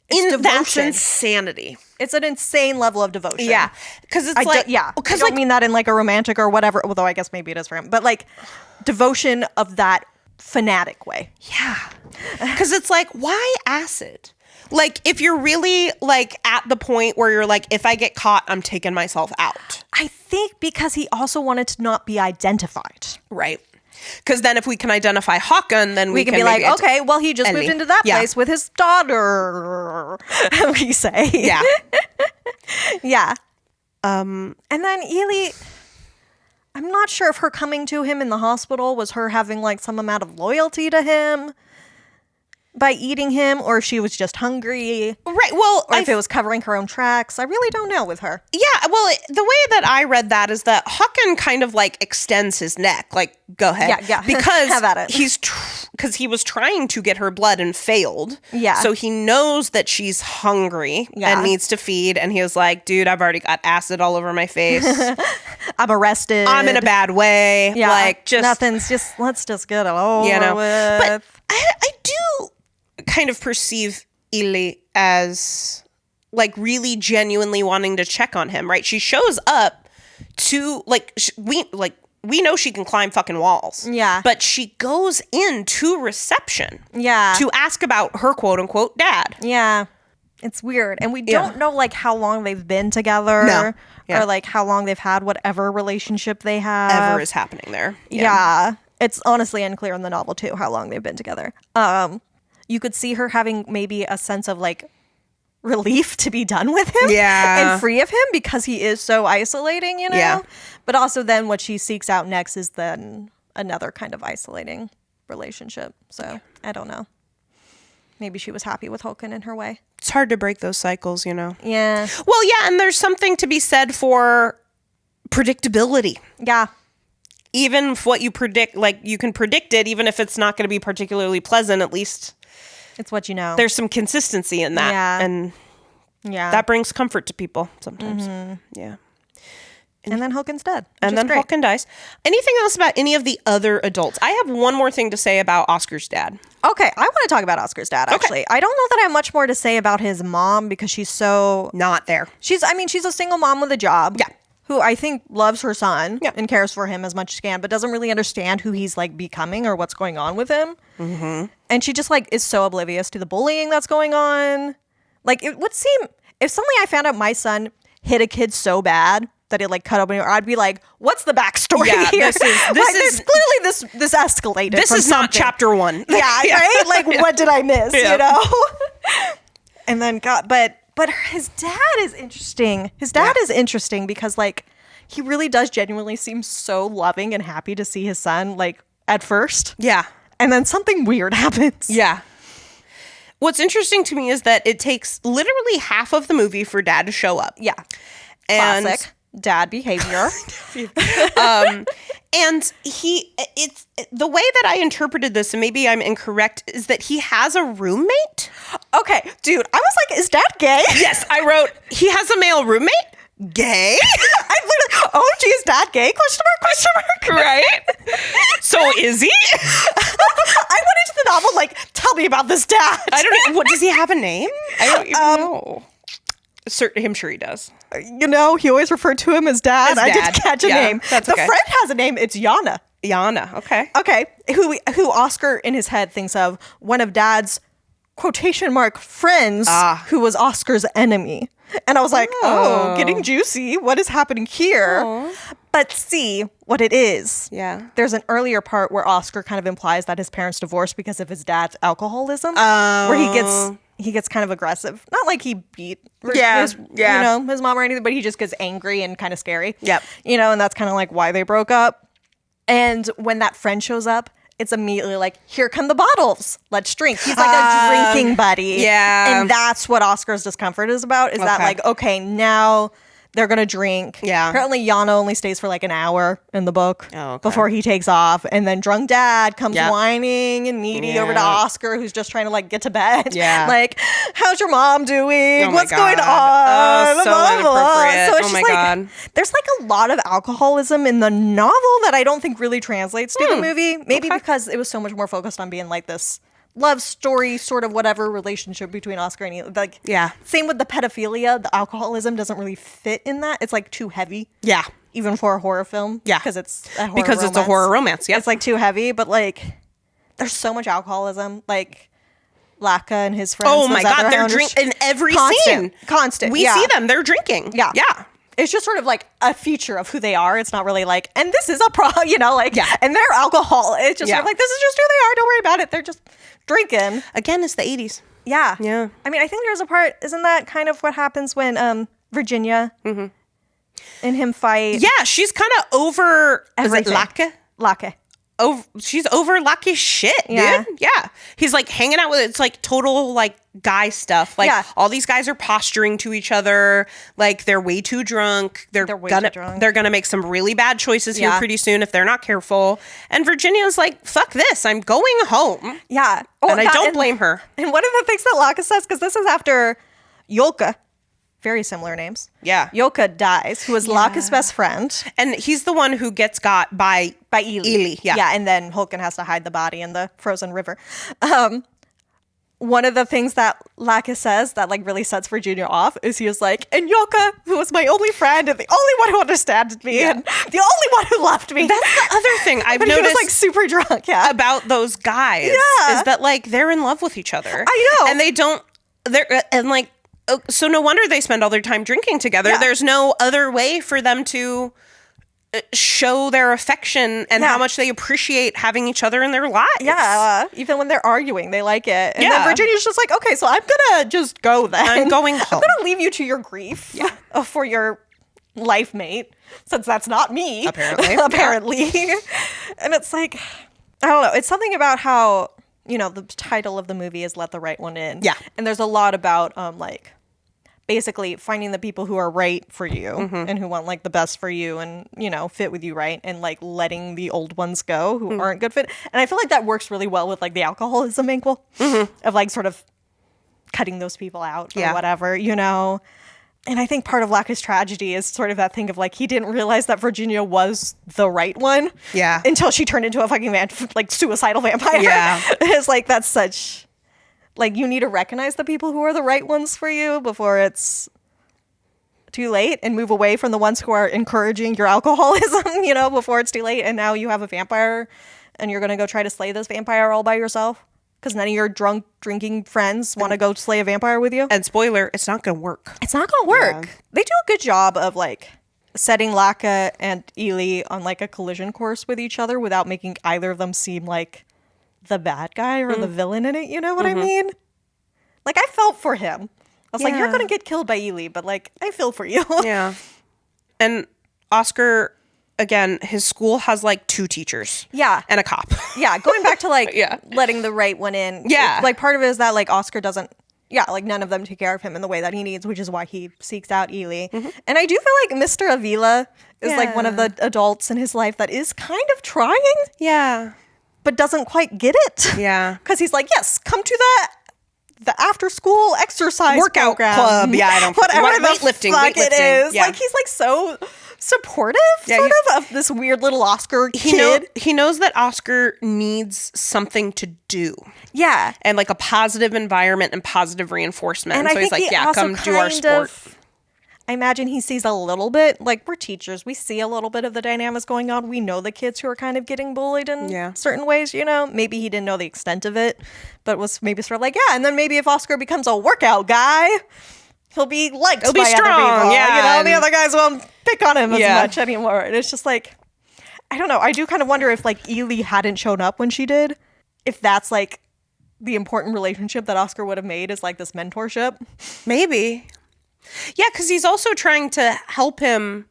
That's devotion. insanity. It's an insane level of devotion. Yeah. Because it's I don't mean that in like a romantic or whatever, although I guess maybe it is for him. But like devotion of that fanatic way. Yeah. Because it's like, why acid? Like, if you're really like at the point where you're like, if I get caught, I'm taking myself out. I think because he also wanted to not be identified. Right. Because then if we can identify Håkon, then we can be like, okay, well, he just moved into that Yeah. place with his daughter, we say. Yeah. Yeah. And then Ely, I'm not sure if her coming to him in the hospital was her having like some amount of loyalty to him by eating him, or if she was just hungry. Right. Well, or if it was covering her own tracks. I really don't know with her. Yeah. Well, the way that I read that is that Håkon kind of like extends his neck. Like, go ahead. Yeah. Because have at it. because he was trying to get her blood and failed. Yeah. So he knows that she's hungry and needs to feed. And he was like, dude, I've already got acid all over my face. I'm arrested. I'm in a bad way. Yeah. Like, just nothing's just, let's just get it over with. But I do kind of perceive Ili as like really genuinely wanting to check on him, right? She shows up to we know she can climb fucking walls. Yeah. But she goes into reception. Yeah. To ask about her quote unquote dad. Yeah. It's weird. And we don't know like how long they've been together. No. Yeah. Or like how long they've had whatever relationship they have. Ever is happening there. Yeah. It's honestly unclear in the novel too how long they've been together. You could see her having maybe a sense of like relief to be done with him. Yeah. And free of him because he is so isolating, you know? Yeah. But also then what she seeks out next is then another kind of isolating relationship. So I don't know. Maybe she was happy with Håkon in her way. It's hard to break those cycles, you know? Yeah. Well, yeah, and there's something to be said for predictability. Yeah. Even if what you predict, like you can predict it, even if it's not going to be particularly pleasant, at least It's what you know. there's some consistency in that. Yeah. And that brings comfort to people sometimes. Yeah. And then Håkon's dead. And then Håkon dies. Anything else about any of the other adults? I have one more thing to say about Oscar's dad. Okay, I want to talk about Oscar's dad, actually. I don't know that I have much more to say about his mom because she's so... Not there. She's a single mom with a job. Yeah. Who I think loves her son Yeah. and cares for him as much as she can, but doesn't really understand who he's like becoming or what's going on with him. Mm-hmm. And she just like is so oblivious to the bullying that's going on. Like it would seem, if suddenly I found out my son hit a kid so bad that it like cut open, I'd be like, "What's the backstory here?" This like, is clearly this escalated. This is not chapter 1. Yeah, right. Like, what did I miss? Yeah. You know. And then but his dad is interesting. His dad is interesting because like he really does genuinely seem so loving and happy to see his son like at first. Yeah. And then something weird happens. Yeah. What's interesting to me is that it takes literally half of the movie for dad to show up. Yeah. And Classic dad behavior. And it's the way that I interpreted this, and maybe I'm incorrect, is that he has a roommate. Okay, dude, I was like, is dad gay? Yes, I wrote, he has a male roommate? Gay? I literally, oh, gee, is dad gay? Question mark. Right? So is he? I went into the novel like, tell me about this dad. I don't know. What, does he have a name? I don't even know. I'm sure he does. You know, he always referred to him as dad. I didn't catch a name. That's the okay. friend has a name. It's Yana. Yana. Okay. Okay. Who Oscar in his head thinks of one of dad's quotation mark friends who was Oscar's enemy. And I was like, oh, getting juicy. What is happening here? Aww. But see what it is. Yeah. There's an earlier part where Oscar kind of implies that his parents divorced because of his dad's alcoholism. Where he gets kind of aggressive. Not like he beat his mom or anything, but he just gets angry and kind of scary. Yep. You know, and that's kind of like why they broke up. And when that friend shows up, it's immediately like, here come the bottles. Let's drink. He's like a drinking buddy. Yeah. And that's what Oscar's discomfort is about, is that like, okay, now they're going to drink. Yeah. Apparently Yana only stays for like an hour in the book before he takes off. And then drunk dad comes whining and needy over to Oscar, who's just trying to like get to bed. Yeah. Like, how's your mom doing? Oh What's my going on? Oh, so inappropriate. So it's oh my just God. like, there's like a lot of alcoholism in the novel that I don't think really translates to the movie. Maybe because it was so much more focused on being like this love story, sort of whatever relationship between Oscar and Eli. Like, same with the pedophilia. The alcoholism doesn't really fit in that. It's like too heavy. Yeah. Even for a horror film. Yeah. Because it's it's a horror romance. Yeah. It's like too heavy, but like there's so much alcoholism. Like Laka and his friends. Oh my God. They're drinking in every scene. Constant. We see them. They're drinking. Yeah. Yeah. It's just sort of like a feature of who they are. It's not really like, and this is a you know, like, and they're alcohol. It's just sort of like, this is just who they are. Don't worry about it. They're just drinking. Again, it's the 80s. Yeah. Yeah. I mean, I think there's a part, isn't that kind of what happens when Virginia and him fight? Yeah, she's kind of over, everything. is it Lake? Lake. she's over Lucky's shit, Yeah. dude. Yeah. He's like hanging out with, it's like total like guy stuff. Like all these guys are posturing to each other. Like they're way too drunk. They're gonna make some really bad choices here pretty soon if they're not careful. And Virginia's like, fuck this. I'm going home. Yeah. And I don't blame her. And one of the things that Laka says, because this is after Yolka, very similar names. Yeah. Yolka dies, who is Laka's best friend. And he's the one who gets got by Ely. Yeah. Yeah, and then Hulken has to hide the body in the frozen river. One of the things that Laka says that like really sets Virginia off is he was like, and Yolka, who was my only friend and the only one who understood me and the only one who loved me. That's the other thing I've noticed. He was like super drunk, about those guys. Yeah. Is that like they're in love with each other. I know. And they don't, and like, so no wonder they spend all their time drinking together. There's no other way for them to show their affection and how much they appreciate having each other in their lives. Yeah, even when they're arguing, they like it. And then Virginia's just like, okay, so I'm gonna just go then. I'm going home. I'm gonna leave you to your grief for your life mate, since that's not me. Apparently. And it's like, I don't know. It's something about how, you know, the title of the movie is Let the Right One In. Yeah. And there's a lot about like basically finding the people who are right for you and who want like the best for you and, you know, fit with you, right? And like letting the old ones go who aren't good fit. And I feel like that works really well with like the alcoholism angle of like sort of cutting those people out or whatever, you know? And I think part of Laka's tragedy is sort of that thing of like, he didn't realize that Virginia was the right one. Yeah. Until she turned into a fucking like suicidal vampire. Yeah. It's like, that's such... Like, you need to recognize the people who are the right ones for you before it's too late and move away from the ones who are encouraging your alcoholism, you know, before it's too late. And now you have a vampire and you're going to go try to slay this vampire all by yourself because none of your drunk drinking friends want to go slay a vampire with you. And spoiler, it's not going to work. It's not going to work. Yeah. They do a good job of, like, setting Laka and Ely on, like, a collision course with each other without making either of them seem like the bad guy or the villain in it, you know what I mean? Like, I felt for him. I was like, you're going to get killed by Ely, but, like, I feel for you. Yeah. And Oscar, again, his school has, like, 2 teachers. Yeah. And a cop. Yeah, going back to, like, letting the right one in. Yeah. Like, part of it is that, like, Oscar doesn't, like, none of them take care of him in the way that he needs, which is why he seeks out Ely. And I do feel like Mr. Avila is, like, one of the adults in his life that is kind of trying. Yeah. But doesn't quite get it. Yeah. Because he's like, yes, come to the after school exercise workout program. club. Yeah, I don't whatever weightlifting. It is. Yeah. Like, he's like so supportive sort of this weird little Oscar kid. He knows that Oscar needs something to do. Yeah. And like a positive environment and positive reinforcement. And so he's like, come do our sport. I imagine he sees a little bit, like, we're teachers. We see a little bit of the dynamics going on. We know the kids who are kind of getting bullied in certain ways, you know? Maybe he didn't know the extent of it, but was maybe sort of like, and then maybe if Oscar becomes a workout guy, he'll be liked by strong, other people. yeah. You know, the other guys won't pick on him as much anymore. And it's just like, I don't know. I do kind of wonder if, like, Ely hadn't shown up when she did, if that's, like, the important relationship that Oscar would have made is, like, this mentorship. Maybe. Yeah, because he's also trying to help him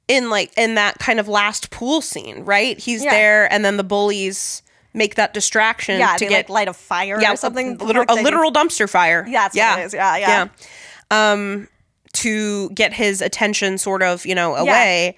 in that kind of last pool scene, right? He's there, and then the bullies make that distraction to get light a fire or something. A literal dumpster fire. Yeah, that's what it is. Yeah. To get his attention sort of, you know, away.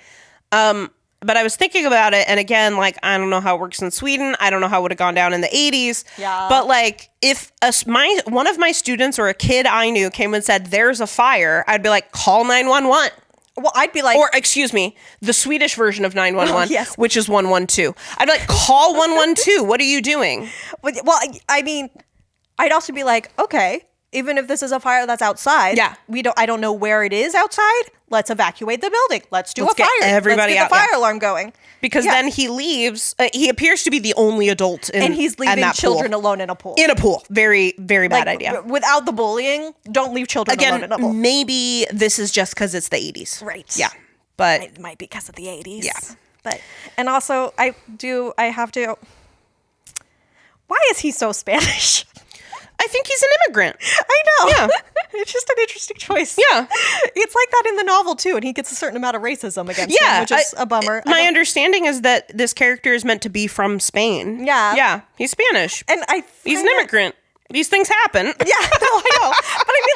But I was thinking about it, and again, like, I don't know how it works in Sweden. I don't know how it would have gone down in the 80s. Yeah. But, like, if one of my students or a kid I knew came and said, there's a fire, I'd be like, call 911. Well, I'd be like... Or, excuse me, the Swedish version of 911, yes. which is 112. I'd be like, call 112. What are you doing? Well, I mean, I'd also be like, okay, even if this is a fire that's outside, I don't know where it is outside. Let's evacuate the building. Let's do a fire. Everybody Let's get the fire alarm going. Because then he leaves. He appears to be the only adult in that pool. And he's leaving children alone in a pool. In a pool. Very, very bad idea. Without the bullying, don't leave children alone in a pool. Maybe this is just because it's the 80s. Right. Yeah. But it might be because of the 80s. Yeah. And also, I have to... Why is he so Spanish? I think he's an immigrant. I know. Yeah. It's just an interesting choice. Yeah. It's like that in the novel, too, and he gets a certain amount of racism against him, which is a bummer. My understanding is that this character is meant to be from Spain. Yeah. Yeah, he's Spanish. And he's an immigrant. These things happen. Yeah, no, I know. But I mean,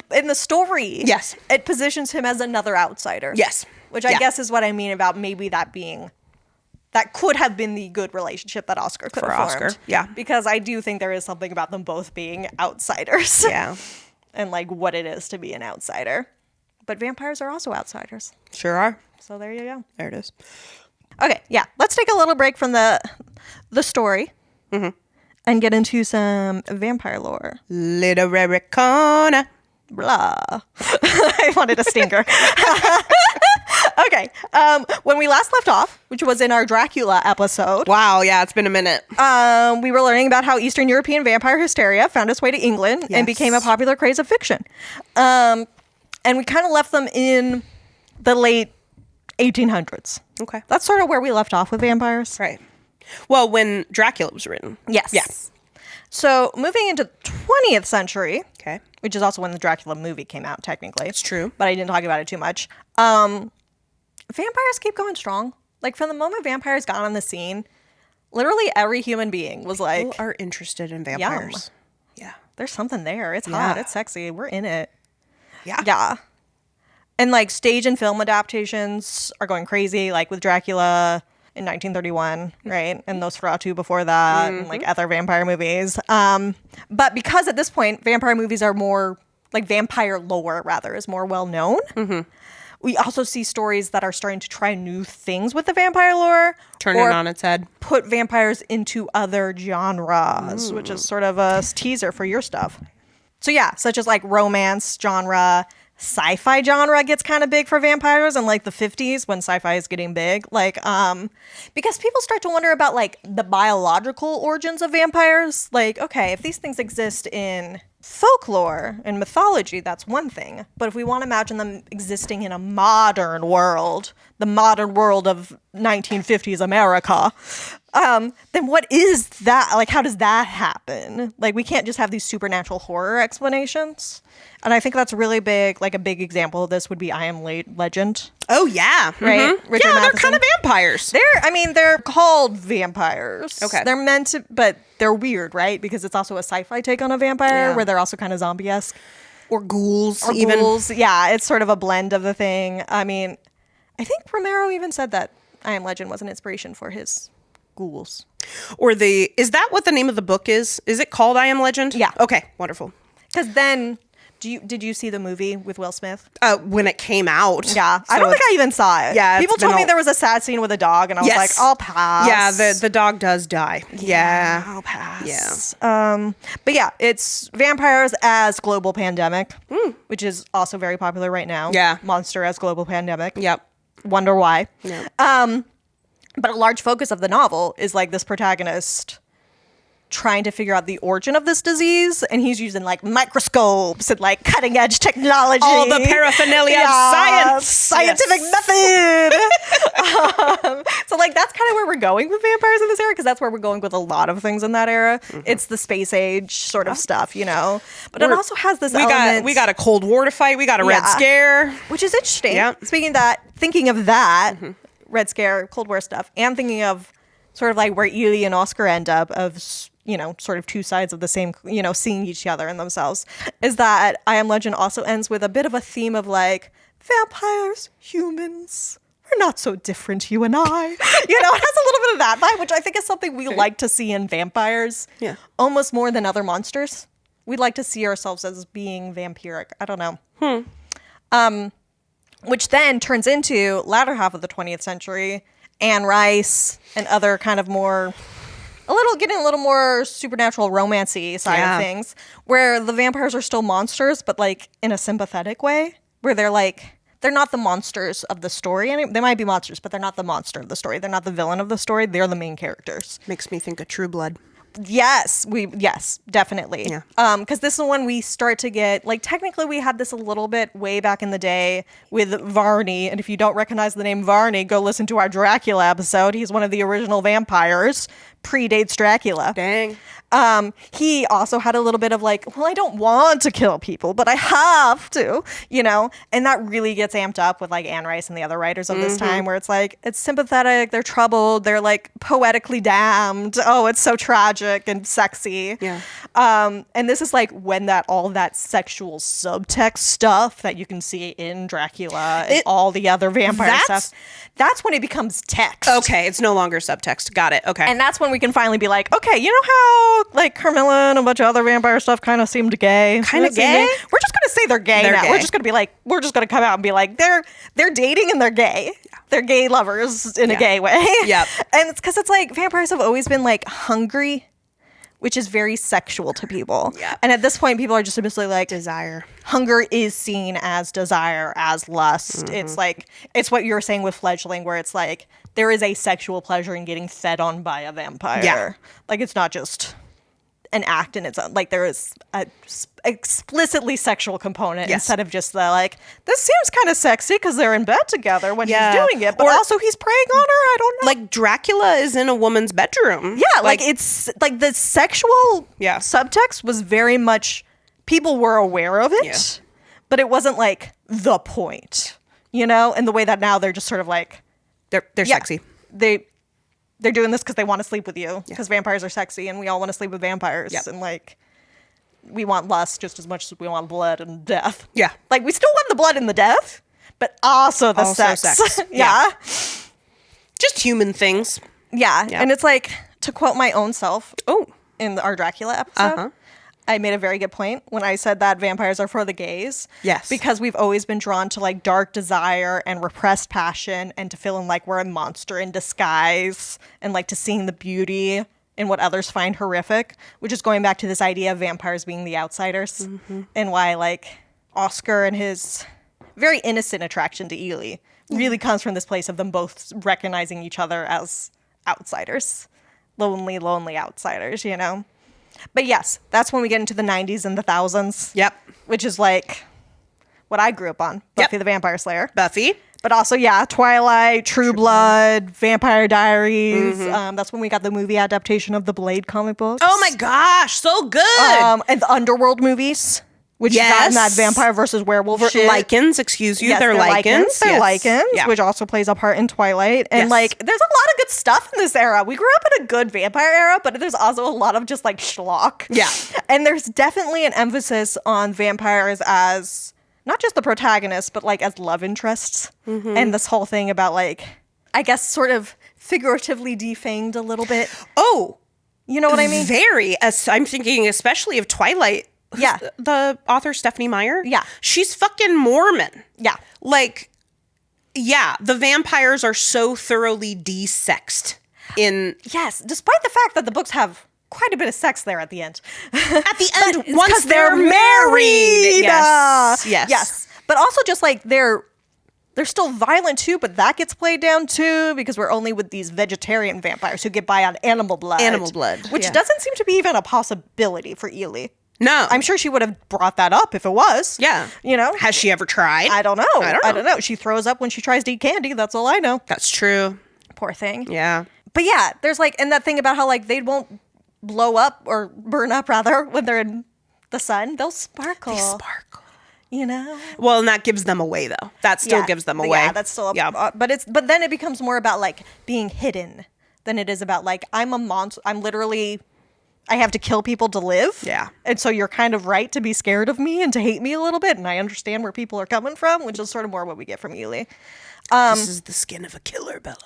like, in the story, yes, it positions him as another outsider. Yes. Which I guess is what I mean about maybe that could have been the good relationship that Oscar could have formed. Oscar, yeah. Because I do think there is something about them both being outsiders. Yeah. And like what it is to be an outsider. But vampires are also outsiders. Sure are. So there you go. There it is. Okay, yeah. Let's take a little break from the story and get into some vampire lore. Literary corner. Blah. I wanted a stinker. Okay. When we last left off, which was in our Dracula episode. Wow, yeah, it's been a minute. We were learning about how Eastern European vampire hysteria found its way to England and became a popular craze of fiction. And we kind of left them in the late 1800s. Okay. That's sort of where we left off with vampires. Right. Well, when Dracula was written. Yes. Yeah. So moving into 20th century, okay, which is also when the Dracula movie came out, technically. It's true. But I didn't talk about it too much. Vampires keep going strong. Like, from the moment vampires got on the scene, literally every human being was like... People are interested in vampires. Yum. Yeah. There's something there. It's hot. It's sexy. We're in it. Yeah. Yeah. And, like, stage and film adaptations are going crazy, like with Dracula in 1931, right? And Nosferatu before that, and, like, other vampire movies. But because at this point, vampire movies are more... Like, vampire lore, rather, is more well-known. We also see stories that are starting to try new things with the vampire lore. Turn it on its head. Put vampires into other genres, which is sort of a teaser for your stuff. So yeah, such as like romance genre, sci-fi genre gets kind of big for vampires in like the 50s when sci-fi is getting big. Like, because people start to wonder about like the biological origins of vampires. Like, okay, if these things exist in folklore and mythology, that's one thing. But if we want to imagine them existing in a modern world, the modern world of 1950s America, then what is that? Like, how does that happen? Like, we can't just have these supernatural horror explanations. And I think that's really big. Like, a big example of this would be I Am Legend. Oh, yeah. Right? Richard Matheson. They're kind of vampires. They're called vampires. Okay. They're meant to, but they're weird, right? Because it's also a sci-fi take on a vampire where they're also kind of zombie-esque. Or ghouls. Ghouls. Yeah, it's sort of a blend of the thing. I mean, I think Romero even said that I Am Legend was an inspiration for his ghouls. Is that what the name of the book is? Is it called I Am Legend? Yeah. Okay, wonderful. Because then... Did you see the movie with Will Smith? When it came out. Yeah. So I don't think I even saw it. Yeah. People told me there was a sad scene with a dog, and I was like, I'll pass. Yeah, the dog does die. Yeah. I'll pass. Yeah. But yeah, it's vampires as global pandemic, which is also very popular right now. Yeah. Monster as global pandemic. Yep. Wonder why. Yep. But a large focus of the novel is like this protagonist trying to figure out the origin of this disease, and he's using like microscopes and like cutting edge technology, all the paraphernalia of scientific method. So like that's kind of where we're going with vampires in this era, because that's where we're going with a lot of things in that era. It's the space age sort of stuff, you know, but it also has this element. We got a Cold War to fight. We got a Red Scare, which is interesting. Yeah. Thinking of that Red Scare, Cold War stuff, and thinking of sort of like where Ely and Oscar end up of, you know, sort of two sides of the same, you know, seeing each other in themselves, is that I Am Legend also ends with a bit of a theme of like, vampires, humans, we're not so different, you and I. You know, it has a little bit of that vibe, which I think is something we like to see in vampires. Yeah. Almost more than other monsters. We'd like to see ourselves as being vampiric. I don't know. Which then turns into latter half of the 20th century, Anne Rice and other kind of more... getting a little more supernatural romancy side of things, where the vampires are still monsters, but like in a sympathetic way, where they're not the monsters of the story. They might be monsters, but they're not the monster of the story. They're not the villain of the story. They're the main characters. Makes me think of True Blood. Yes, definitely. Yeah. Because this is when we start to get, like, technically we had this a little bit way back in the day with Varney, and if you don't recognize the name Varney, go listen to our Dracula episode. He's one of the original vampires, predates Dracula. Dang. He also had a little bit of like, well, I don't want to kill people, but I have to, you know? And that really gets amped up with like Anne Rice and the other writers of this time, where it's like, it's sympathetic, they're troubled, they're like poetically damned. Oh, it's so tragic and sexy. Yeah. And this is like when all that sexual subtext stuff that you can see in Dracula and all the other vampire stuff, that's when it becomes text. Okay, it's no longer subtext. Got it. Okay. And that's when we can finally be like, okay, you know how like Carmilla and a bunch of other vampire stuff kind of seemed gay? Kind of gay? We're just going to say they're gay now. Gay. We're just going to be like, we're just going to come out and be like, they're dating and they're gay. Yeah. They're gay lovers in a gay way. Yep. And it's because it's like vampires have always been like hungry, which is very sexual to people. Yeah. And at this point, people are just basically like, desire. Hunger is seen as desire, as lust. It's like, it's what you were saying with fledgling, where it's like, there is a sexual pleasure in getting fed on by a vampire. Yeah. Like, it's not just an act in its own. Like, there is a explicitly sexual component instead of just the like, this seems kind of sexy because they're in bed together when he's doing it, but also he's preying on her. I don't know. Like Dracula is in a woman's bedroom. Yeah, like it's like the sexual subtext was very much, people were aware of it, but it wasn't like the point, you know? And the way that now they're just sort of like, they're sexy. They're doing this because they want to sleep with you, because vampires are sexy and we all want to sleep with vampires. Yep. And like, we want lust just as much as we want blood and death. Yeah. Like, we still want the blood and the death, but also the sex. Yeah. Just human things. Yeah. And it's like, to quote my own self in our Dracula episode, I made a very good point when I said that vampires are for the gays. Yes. Because we've always been drawn to like dark desire and repressed passion, and to feeling like we're a monster in disguise, and like to seeing the beauty in what others find horrific, which is going back to this idea of vampires being the outsiders, and why like Oscar and his very innocent attraction to Ely really comes from this place of them both recognizing each other as outsiders. Lonely, lonely outsiders, you know? But yes, that's when we get into the 90s and the thousands. Yep. Which is like what I grew up on. Buffy the Vampire Slayer. Buffy. But also, Twilight, True Blood, Vampire Diaries. That's when we got the movie adaptation of the Blade comic books. Oh my gosh, so good. And the Underworld movies. Which got in that vampire versus werewolf shit. Lycans, excuse you. Yes, they're Lycans. They're Lycans, which also plays a part in Twilight. And like, there's a lot of good stuff in this era. We grew up in a good vampire era, but there's also a lot of just like schlock. Yeah. And there's definitely an emphasis on vampires as not just the protagonists, but like as love interests. And this whole thing about like, I guess sort of figuratively defanged a little bit. Oh. You know what I mean? Very. I'm thinking especially of Twilight. The author Stephanie Meyer. Yeah. She's fucking Mormon. Yeah. Like, the vampires are so thoroughly de-sexed in... Yes, despite the fact that the books have quite a bit of sex there at the end. At the end, once they're married. Yes. But also just like they're still violent too, but that gets played down too, because we're only with these vegetarian vampires who get by on animal blood. Which doesn't seem to be even a possibility for Ely. No. I'm sure she would have brought that up if it was. Yeah. You know? Has she ever tried? I don't know. I don't know. She throws up when she tries to eat candy. That's all I know. That's true. Poor thing. Yeah. But there's like, and that thing about how like they won't blow up or burn up rather when they're in the sun. They'll sparkle. They sparkle. You know? Well, and that gives them away though. That still gives them away. Yeah, that's still but then it becomes more about like being hidden than it is about like, I'm a monster. I'm literally... I have to kill people to live. Yeah. And so you're kind of right to be scared of me and to hate me a little bit. And I understand where people are coming from, which is sort of more what we get from Ely. This is the skin of a killer, Bella.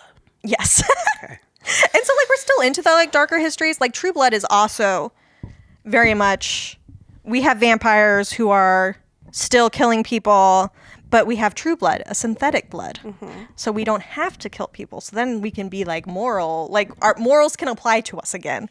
Yes. Okay. And so like we're still into the like darker histories. Like True Blood is also very much, we have vampires who are still killing people, but we have True Blood, a synthetic blood. So we don't have to kill people. So then we can be like moral, like our morals can apply to us again.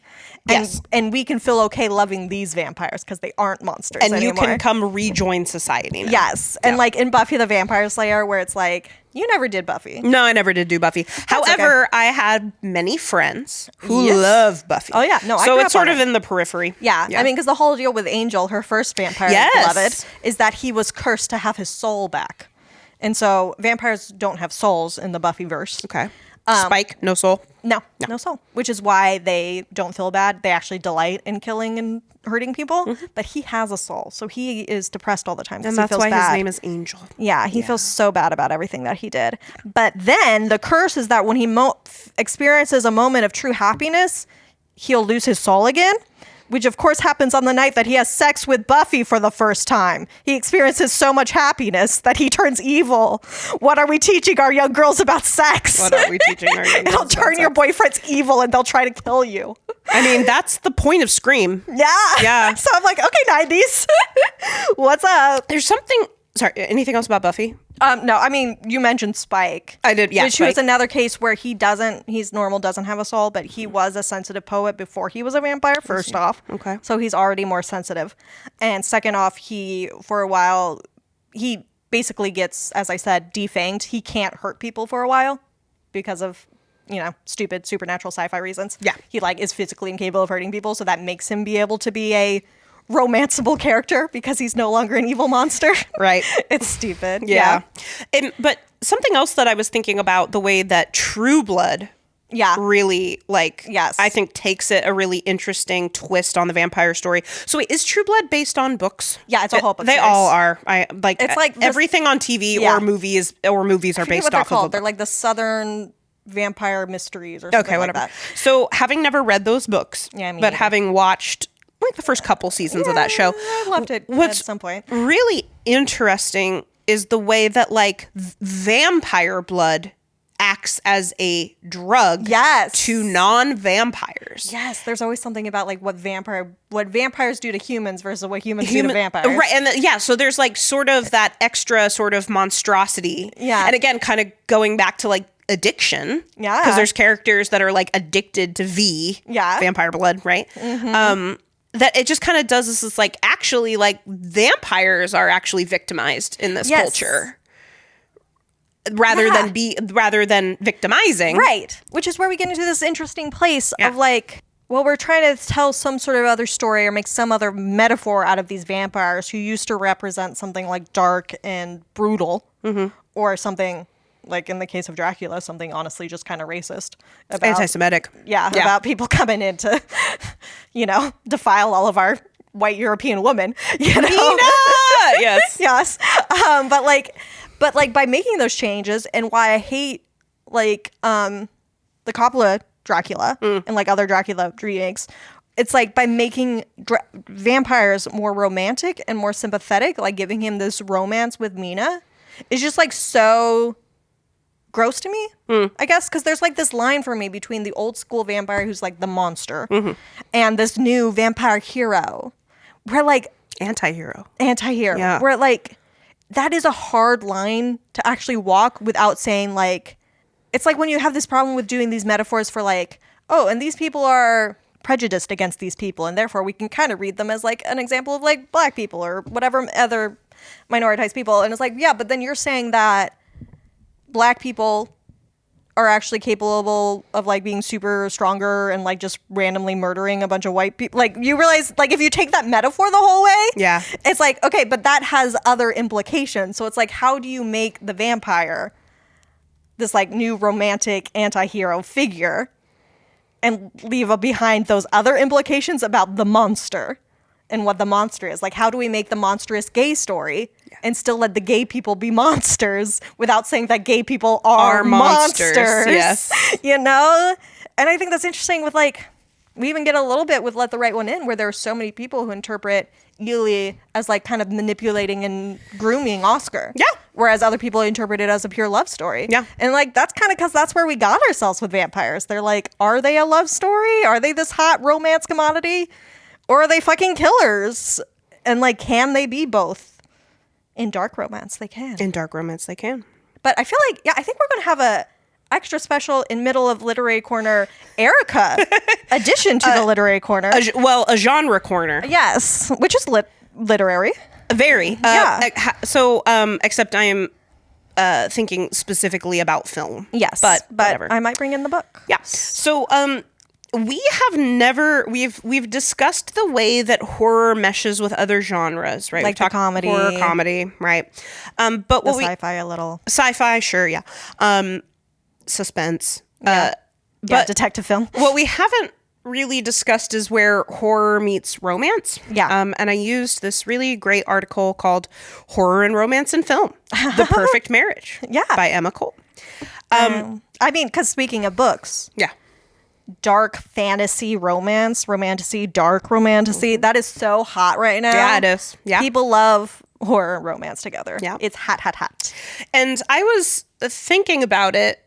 And we can feel okay loving these vampires because they aren't monsters anymore. You can come rejoin society now. Yes. And like in Buffy the Vampire Slayer, where it's like, you never did Buffy. No, I never did do Buffy. However, I had many friends who love Buffy. Oh, yeah. No, I so it's sort of in the periphery. Yeah. I mean, because the whole deal with Angel, her first vampire beloved, is that he was cursed to have his soul back. And so vampires don't have souls in the Buffyverse. Okay. Spike, no soul. No soul. Which is why they don't feel bad. They actually delight in killing and hurting people. But he has a soul, so he is depressed all the time. And He that's feels why bad. his name is Angel. Yeah, he feels so bad about everything that he did. But then the curse is that when he experiences a moment of true happiness, he'll lose his soul again, which of course happens on the night that he has sex with Buffy for the first time. He experiences so much happiness that he turns evil. What are we teaching our young girls about sex? What are we teaching our young girls It'll turn your boyfriend's evil and they'll try to kill you. I mean, that's the point of Scream. Yeah. So I'm like, okay, 90s. What's up? There's something... Sorry, anything else about Buffy? No, I mean, you mentioned Spike. I did, yeah. Which was another case where he's normal, doesn't have a soul, but he was a sensitive poet before he was a vampire, first off. Okay. So he's already more sensitive. And second off, for a while, he basically gets, as I said, defanged. He can't hurt people for a while because of, stupid supernatural sci-fi reasons. Yeah. He is physically incapable of hurting people, so that makes him be able to be a romanceable character because he's no longer an evil monster. Right. It's stupid. Yeah. But something else that I was thinking about, the way that True Blood really, I think takes it a really interesting twist on the vampire story. So wait, is True Blood based on books? Yeah, it's a whole book They series. all are. It's like everything on TV or movies are based off of a book. They're like the Southern Vampire Mysteries or something like that. So having never read those books, me but either. having watched the first couple seasons of that show, I loved it at some point. Really interesting is the way that vampire blood acts as a drug to non-vampires. Yes, there's always something about what vampires do to humans versus what humans do to vampires. Right, and so there's sort of that extra sort of monstrosity. Yeah. And again, kind of going back to addiction. Yeah. Because there's characters that are addicted to vampire blood, right? Mm-hmm. That it just kind of does this actually vampires are actually victimized in this culture rather than victimizing. Right. Which is where we get into this interesting place of we're trying to tell some sort of other story or make some other metaphor out of these vampires who used to represent something dark and brutal or something in the case of Dracula, something honestly just kind of racist. Anti-Semitic. Yeah, about people coming in to, defile all of our white European women. Nina! Yes. Yes. But by making those changes, and why I hate the Coppola Dracula and other Dracula remakes, it's by making vampires more romantic and more sympathetic, giving him this romance with Mina, is just so gross to me, I guess, because there's this line for me between the old school vampire who's the monster and this new vampire hero where Anti-hero. Yeah. Where that is a hard line to actually walk without saying it's when you have this problem with doing these metaphors for oh, and these people are prejudiced against these people and therefore we can kind of read them as an example of black people or whatever other minoritized people, and it's yeah, but then you're saying that Black people are actually capable of being super stronger and just randomly murdering a bunch of white people. You realize if you take that metaphor the whole way, it's okay, but that has other implications. So it's how do you make the vampire this new romantic anti-hero figure and leave behind those other implications about the monster and what the monster is? How do we make the monstrous gay story and still let the gay people be monsters without saying that gay people are monsters? Yes. And I think that's interesting with we even get a little bit with Let the Right One In, where there are so many people who interpret Ely as kind of manipulating and grooming Oscar. Yeah. Whereas other people interpret it as a pure love story. Yeah. And that's kind of because that's where we got ourselves with vampires. They're are they a love story? Are they this hot romance commodity? Or are they fucking killers? And can they be both? In dark romance, they can. In dark romance, they can. But I feel I think we're going to have a extra special in middle of Literary Corner Erika addition to the Literary Corner. A genre corner. Yes, which is literary. Very. Yeah. So, except I am thinking specifically about film. Yes. But whatever. I might bring in the book. Yeah. So, we've discussed the way that horror meshes with other genres, right? We've talked comedy, horror comedy, right? But sci-fi a little. Sci-fi, sure, yeah. Suspense, Yeah, but detective film. what we haven't really discussed is where horror meets romance. Yeah. And I used this really great article called Horror and Romance in Film, The Perfect Marriage Yeah. by emaculate. I mean, because speaking of books, Yeah. dark fantasy romance, romantasy, dark romantasy, that is so hot right now. Yeah, it is. Yeah. People love horror and romance together. Yeah. It's hot, hot, hot. And I was thinking about it.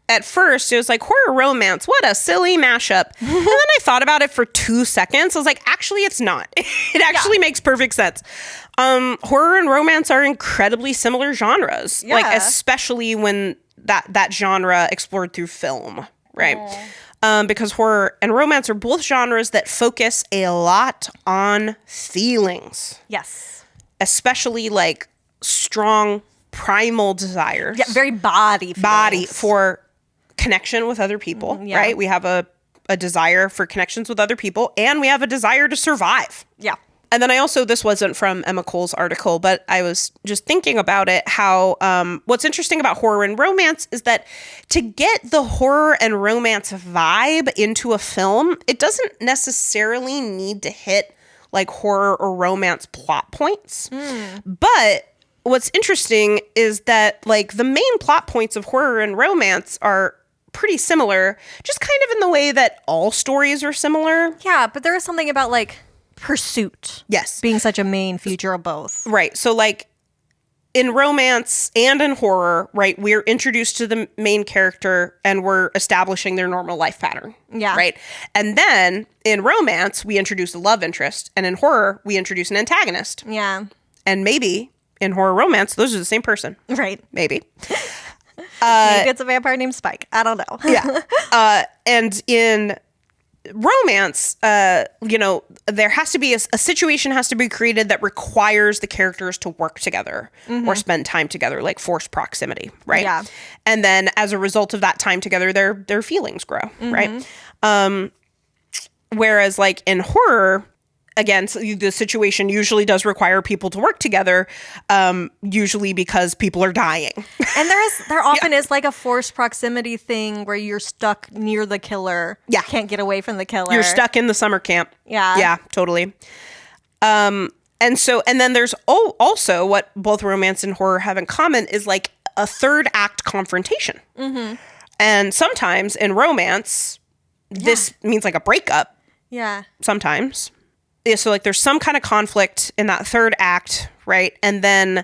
At first, it was like horror romance. What a silly mashup. And then I thought about it for 2 seconds. I was like, actually, it's not. It actually makes perfect sense. Horror and romance are incredibly similar genres, like especially when that genre explored through film, right? Because horror and romance are both genres that focus a lot on feelings, Yes. especially like strong primal desires. Yeah, very body For connection with other people, yeah. right? We have a desire for connections with other people, and we have a desire to survive. Yeah. And then I also, this wasn't from Emma Cole's article, but I was just thinking about it, how what's interesting about horror and romance is that to get the horror and romance vibe into a film, it doesn't necessarily need to hit like horror or romance plot points. But what's interesting is that like the main plot points of horror and romance are pretty similar, just kind of in the way that all stories are similar. Yeah, but there is something about like pursuit. Yes. Being such a main feature of both. Right. So like in romance and in horror, right, we're introduced to the main character and we're establishing their normal life pattern. Yeah. Right. And then in romance, we introduce a love interest. And in horror, we introduce an antagonist. Yeah. And maybe in horror romance, those are the same person. Right. Maybe. Maybe it's a vampire named Spike. I don't know. Yeah. And in romance, there has to be a situation has to be created that requires the characters to work together or spend time together, like forced proximity, right? Yeah. And then as a result of that time together, their feelings grow, right? Whereas like in horror, again, so the situation usually does require people to work together, usually because people are dying. And there often is like a forced proximity thing where you're stuck near the killer. Yeah. Can't get away from the killer. You're stuck in the summer camp. Yeah. Yeah, totally. And then there's also what both romance and horror have in common is like a third act confrontation. And sometimes in romance, this means like a breakup. Yeah. Sometimes. Yeah, so like there's some kind of conflict in that third act, right? And then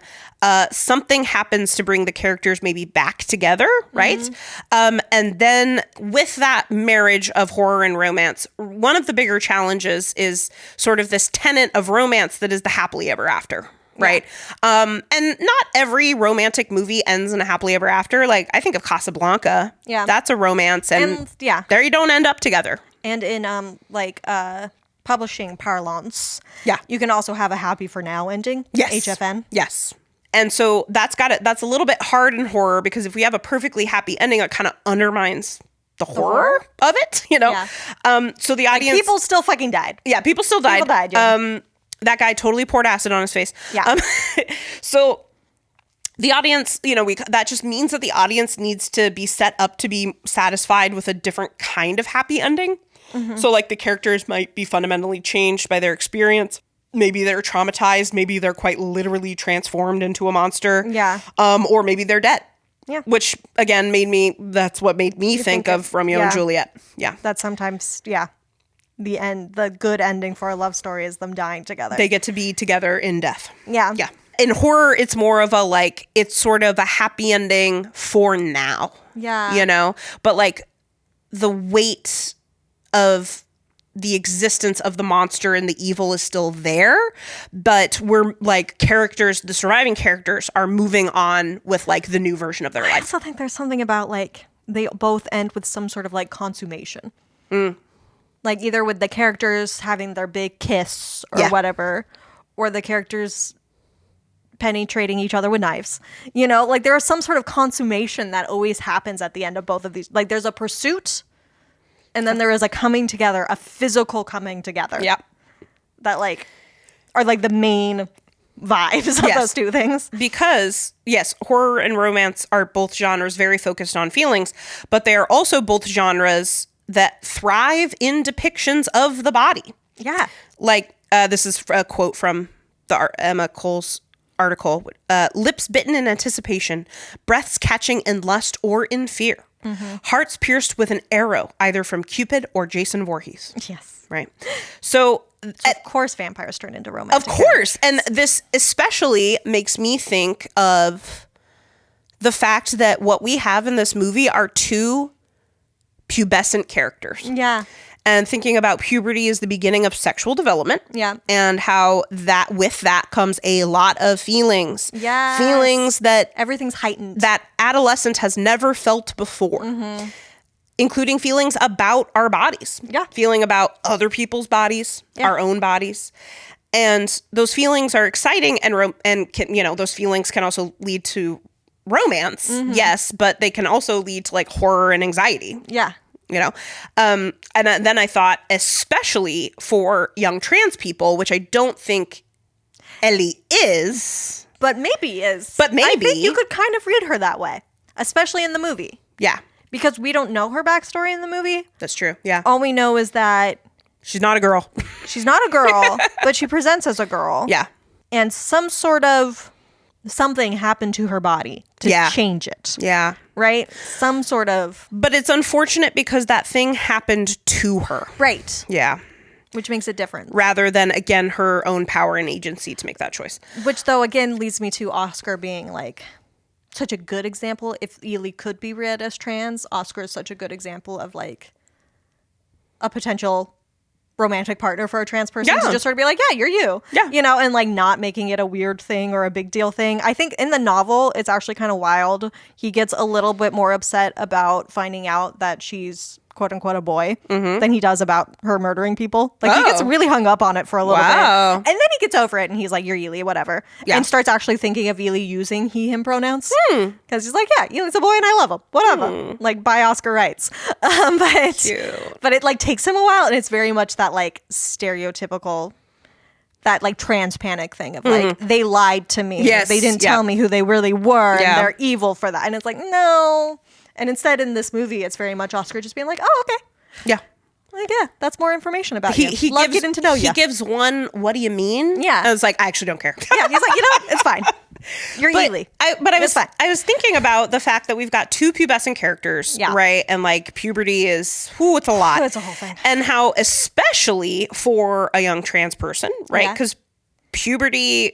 something happens to bring the characters maybe back together, right? And then with that marriage of horror and romance, one of the bigger challenges is sort of this tenet of romance that is the happily ever after, right? And not every romantic movie ends in a happily ever after. Like I think of Casablanca. Yeah. That's a romance. And yeah. there you don't end up together. And in publishing parlance, yeah, you can also have a happy for now ending. Yes. HFN. Yes. And so that's a little bit hard in horror because if we have a perfectly happy ending, it kind of undermines the horror of it, Yeah. So the audience, like people still fucking died. Yeah, people still died. People died. Yeah. That guy totally poured acid on his face. Yeah. So the audience, that just means that the audience needs to be set up to be satisfied with a different kind of happy ending. So like the characters might be fundamentally changed by their experience. Maybe they're traumatized. Maybe they're quite literally transformed into a monster. Yeah. Or maybe they're dead. Yeah. Which again that's what made me think of Romeo and Juliet. Yeah. That sometimes, the good ending for a love story is them dying together. They get to be together in death. Yeah. Yeah. In horror, it's more of it's sort of a happy ending for now. Yeah. But like the weight of the existence of the monster and the evil is still there, but we're like the surviving characters are moving on with like the new version of their life. I also think there's something about like they both end with some sort of like consummation. Like either with the characters having their big kiss or whatever, or the characters penetrating each other with knives. Like there is some sort of consummation that always happens at the end of both of these. Like there's a pursuit, and then there is a coming together, a physical coming together. Yep. That like are like the main vibes of those two things. Because, yes, horror and romance are both genres very focused on feelings, but they are also both genres that thrive in depictions of the body. Yeah. Like, this is a quote from the Emma Cole's article. Lips bitten in anticipation, breaths catching in lust or in fear. Hearts pierced with an arrow, either from Cupid or Jason Voorhees. Yes. Right. So of course vampires turn into romantic. Of course. And this especially makes me think of the fact that what we have in this movie are two pubescent characters. Yeah. And thinking about puberty as the beginning of sexual development. Yeah. And how that with that comes a lot of feelings. Yeah. Feelings that everything's heightened. That adolescent has never felt before. Including feelings about our bodies. Yeah. Feeling about other people's bodies, our own bodies. And those feelings are exciting and can, you know, those feelings can also lead to romance. Yes, but they can also lead to like horror and anxiety. Yeah. You know, and then I thought, especially for young trans people, which I don't think Ellie is. But maybe is. But maybe. I think you could kind of read her that way, especially in the movie. Yeah. Because we don't know her backstory in the movie. That's true. Yeah. All we know is that she's not a girl. She's not a girl, but she presents as a girl. Yeah. And some sort of something happened to her body to change it. Yeah. Right? Some sort of... But it's unfortunate because that thing happened to her. Right. Yeah. Which makes it different. Rather than, again, her own power and agency to make that choice. Which, though, again, leads me to Oscar being, like, such a good example. If Ely could be read as trans, Oscar is such a good example of, like, a potential romantic partner for a trans person to just sort of be like, yeah, you're you. Yeah. You know, and like not making it a weird thing or a big deal thing. I think in the novel, it's actually kind of wild. He gets a little bit more upset about finding out that she's quote unquote a boy than he does about her murdering people. Like he gets really hung up on it for a little bit. And then he gets over it and he's like, you're Ely, whatever. And starts actually thinking of Ely using he, him pronouns. Because he's like, yeah, Ely's a boy and I love him. Whatever. Like by Oscar Wrights. But it like takes him a while and it's very much that like stereotypical, that like trans panic thing of like, they lied to me. Yes. They didn't tell me who they really were and they're evil for that. And it's like, no. And instead in this movie, it's very much Oscar just being like, oh, okay. Yeah. Like, yeah, that's more information about you. He love getting to know you. He gives one, what do you mean? Yeah. I was like, I actually don't care. Yeah, he's like, you know what? It's fine. You're Ely. I was thinking about the fact that we've got two pubescent characters, right? And like puberty is, it's a lot. It's a whole thing. And how especially for a young trans person, right? Because puberty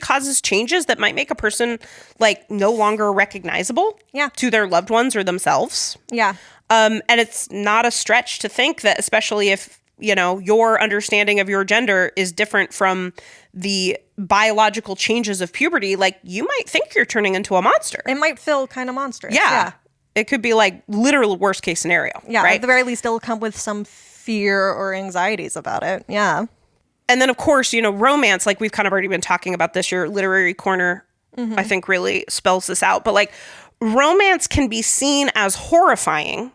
causes changes that might make a person like no longer recognizable to their loved ones or themselves. Yeah. And it's not a stretch to think that, especially if, you know, your understanding of your gender is different from the biological changes of puberty, like you might think you're turning into a monster. It might feel kind of monstrous. Yeah. It could be like literal worst case scenario. Yeah. Right? At the very least, it'll come with some fear or anxieties about it. Yeah. And then, of course, you know, romance, like we've kind of already been talking about this, your literary corner, I think really spells this out. But like romance can be seen as horrifying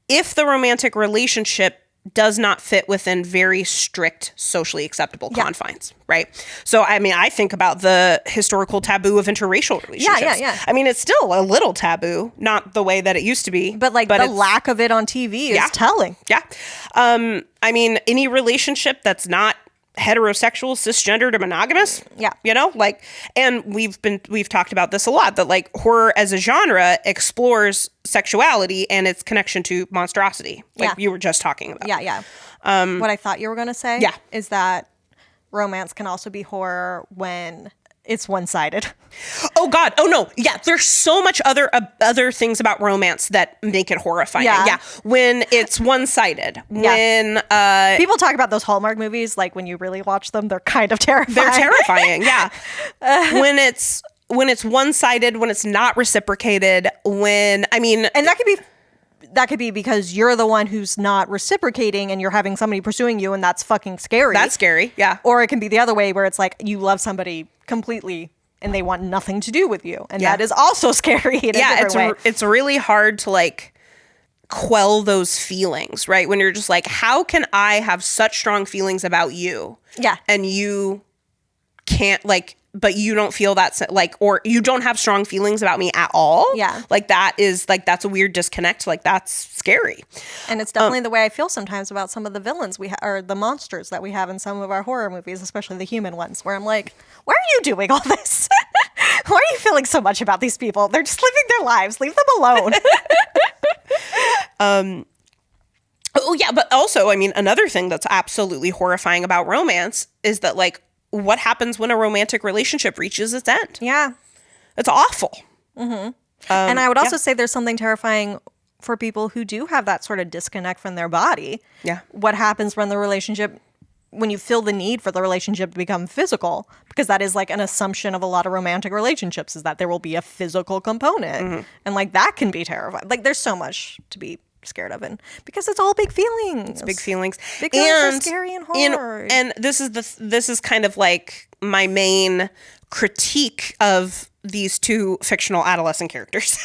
if the romantic relationship does not fit within very strict socially acceptable confines, right? So, I mean, I think about the historical taboo of interracial relationships. Yeah. I mean, it's still a little taboo, not the way that it used to be. But like the lack of it on TV is telling. Yeah. I mean, any relationship that's not heterosexual, cisgendered, or monogamous. Yeah. You know, like, and we've talked about this a lot, that like horror as a genre explores sexuality and its connection to monstrosity. Like you were just talking about. Yeah. What I thought you were going to say is that romance can also be horror when it's one-sided. Oh God. Oh no. Yeah. There's so much other things about romance that make it horrifying. Yeah. When it's one-sided. When people talk about those Hallmark movies, like when you really watch them, they're kind of terrifying. They're terrifying. Yeah. When it's one-sided, when it's not reciprocated, and that could be because you're the one who's not reciprocating and you're having somebody pursuing you and that's fucking scary. That's scary, yeah. Or it can be the other way where it's like you love somebody completely and they want nothing to do with you. And that is also scary in a different way. It's really hard to like quell those feelings, right? When you're just like, how can I have such strong feelings about you? Yeah. And you can't, like, but you don't feel that, like, or you don't have strong feelings about me at all. Yeah. Like, that's a weird disconnect. Like, that's scary. And it's definitely the way I feel sometimes about some of the villains or the monsters that we have in some of our horror movies, especially the human ones, where I'm like, why are you doing all this? Why are you feeling so much about these people? They're just living their lives. Leave them alone. Oh, yeah. But also, I mean, another thing that's absolutely horrifying about romance is that, like, what happens when a romantic relationship reaches its end? Yeah. It's awful. And I would also say there's something terrifying for people who do have that sort of disconnect from their body. Yeah. What happens when you feel the need for the relationship to become physical? Because that is like an assumption of a lot of romantic relationships, is that there will be a physical component. And like that can be terrifying. Like there's so much to be scared of, and because it's all big feelings. It's big feelings. Big feelings are scary and hard. And this is kind of like my main critique of these two fictional adolescent characters